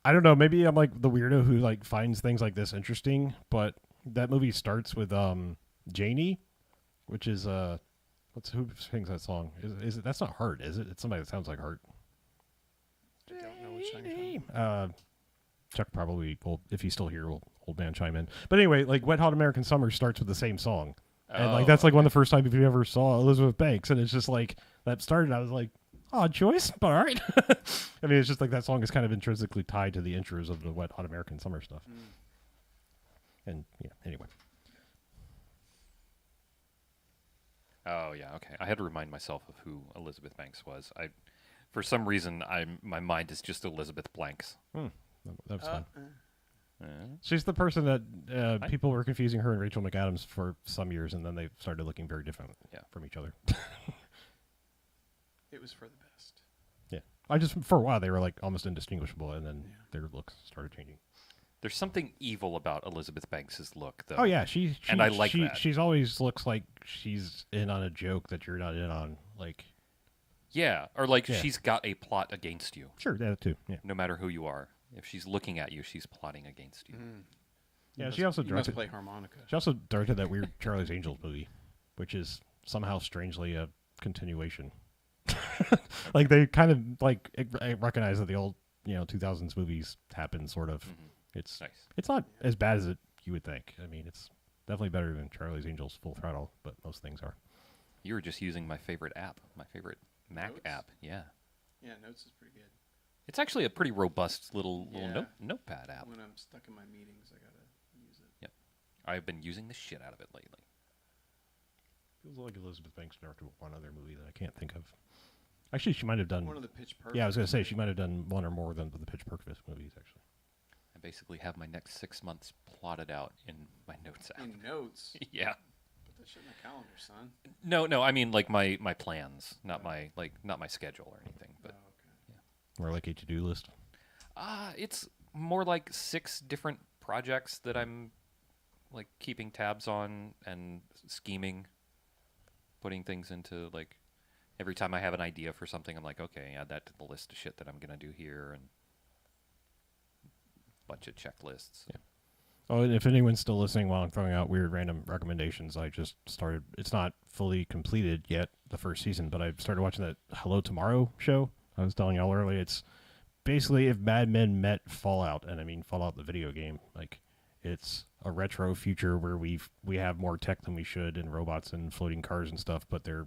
I don't know, maybe I'm like the weirdo who like finds things like this interesting, but that movie starts with Janie, which is who sings that song? Is it that's not Heart, is it? It's somebody that sounds like Heart. I don't know which song. Chuck probably will, if he's still here, will old man chime in. But anyway, like Wet Hot American Summer starts with the same song. And like that's like one of the first times if you ever saw Elizabeth Banks, and it's just like that started. I was like, odd choice, but all right. I mean, it's just like that song is kind of intrinsically tied to the intros of the Wet Hot American Summer stuff. And yeah, anyway. Oh yeah, okay. I had to remind myself of who Elizabeth Banks was. For some reason, my mind is just Elizabeth Blanks. That was fun. She's the person that people were confusing her and Rachel McAdams for some years, and then they started looking very different from each other. It was for the best. Yeah, I just for a while they were like almost indistinguishable, and then their looks started changing. There's something evil about Elizabeth Banks' look, though. Oh yeah, she and I like that. She's always looks like she's in on a joke that you're not in on. Like, yeah, or like she's got a plot against you. Sure, that too. Yeah, no matter who you are, if she's looking at you, she's plotting against you. Yeah, she also must play harmonica. She also directed that weird Charlie's Angels movie, which is somehow strangely a continuation. Like they kind of like recognize that the old 2000s movies happen sort of. It's nice. It's not as bad as you would think. I mean, it's definitely better than Charlie's Angels Full Throttle, but most things are. You were just using my favorite app, my favorite Mac app. Yeah. Yeah, Notes is pretty good. It's actually a pretty robust little notepad app. When I'm stuck in my meetings, I gotta use it. Yep. I've been using the shit out of it lately. Feels like Elizabeth Banks directed one other movie that I can't think of. Actually, she might have done one of the Pitch Perfect. Yeah, I was gonna say she might have done one or more than the Pitch Perfect movies. Actually, I basically have my next 6 months plotted out in my notes app. In Notes. Yeah. Put that shit in the calendar, son. No. I mean like my plans, not my schedule or anything. But more like a to-do list. It's more like 6 different projects that I'm like keeping tabs on and scheming, putting things into like. Every time I have an idea for something, I'm like, okay, add that to the list of shit that I'm gonna do here, and bunch of checklists. Yeah. Oh, and if anyone's still listening while I'm throwing out weird random recommendations, I just started. It's not fully completed yet, the first season, but I started watching that Hello Tomorrow show. I was telling y'all earlier. It's basically if Mad Men met Fallout, and I mean Fallout the video game. Like, it's a retro future where we have more tech than we should, and robots and floating cars and stuff, but they're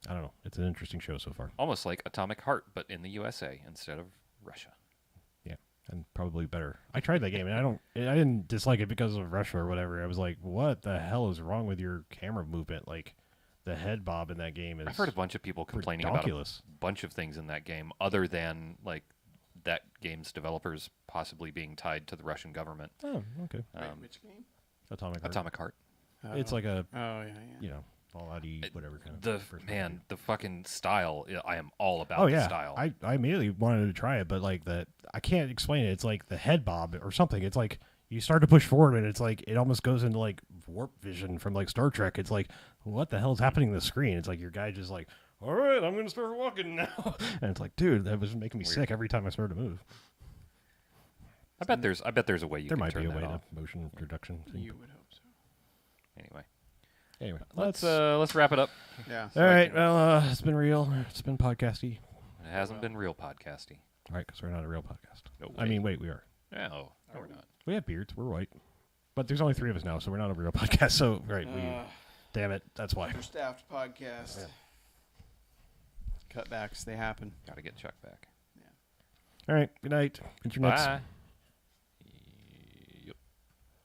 I don't know. It's an interesting show so far. Almost like Atomic Heart, but in the USA instead of Russia. Yeah, and probably better. I tried that game, and I didn't dislike it because of Russia or whatever. I was like, what the hell is wrong with your camera movement? Like, the head bob in that game is I've heard a bunch of people complaining about a bunch of things in that game, other than like that game's developers possibly being tied to the Russian government. Oh, okay. Wait, which game? Atomic Heart. Oh. It's like a yeah. Fallout-y, whatever kind of the fucking style. I am all about the style. I immediately wanted to try it, but like I can't explain it. It's like the head bob or something. It's like you start to push forward, and it's like it almost goes into like warp vision from like Star Trek. It's like, what the hell is happening to the screen? It's like your guy just like, all right, I'm gonna start walking now, and it's like, dude, that was making me sick every time I started to move. I bet there's a way you There can might turn be a that way off. to motion reduction. Thing. You would hope so. Anyway, let's let's wrap it up. Yeah. all right. Well, it's been real. It's been podcasty. It hasn't been real podcasty. All right, because we're not a real podcast. No I way. mean, wait, we are. No, we're not. We have beards. We're white. But there's only 3 of us now, so we're not a real podcast. So, right, damn it. That's why. Understaffed podcast. Cutbacks, they happen. Got to get Chuck back. All right, good night. Internets. Bye.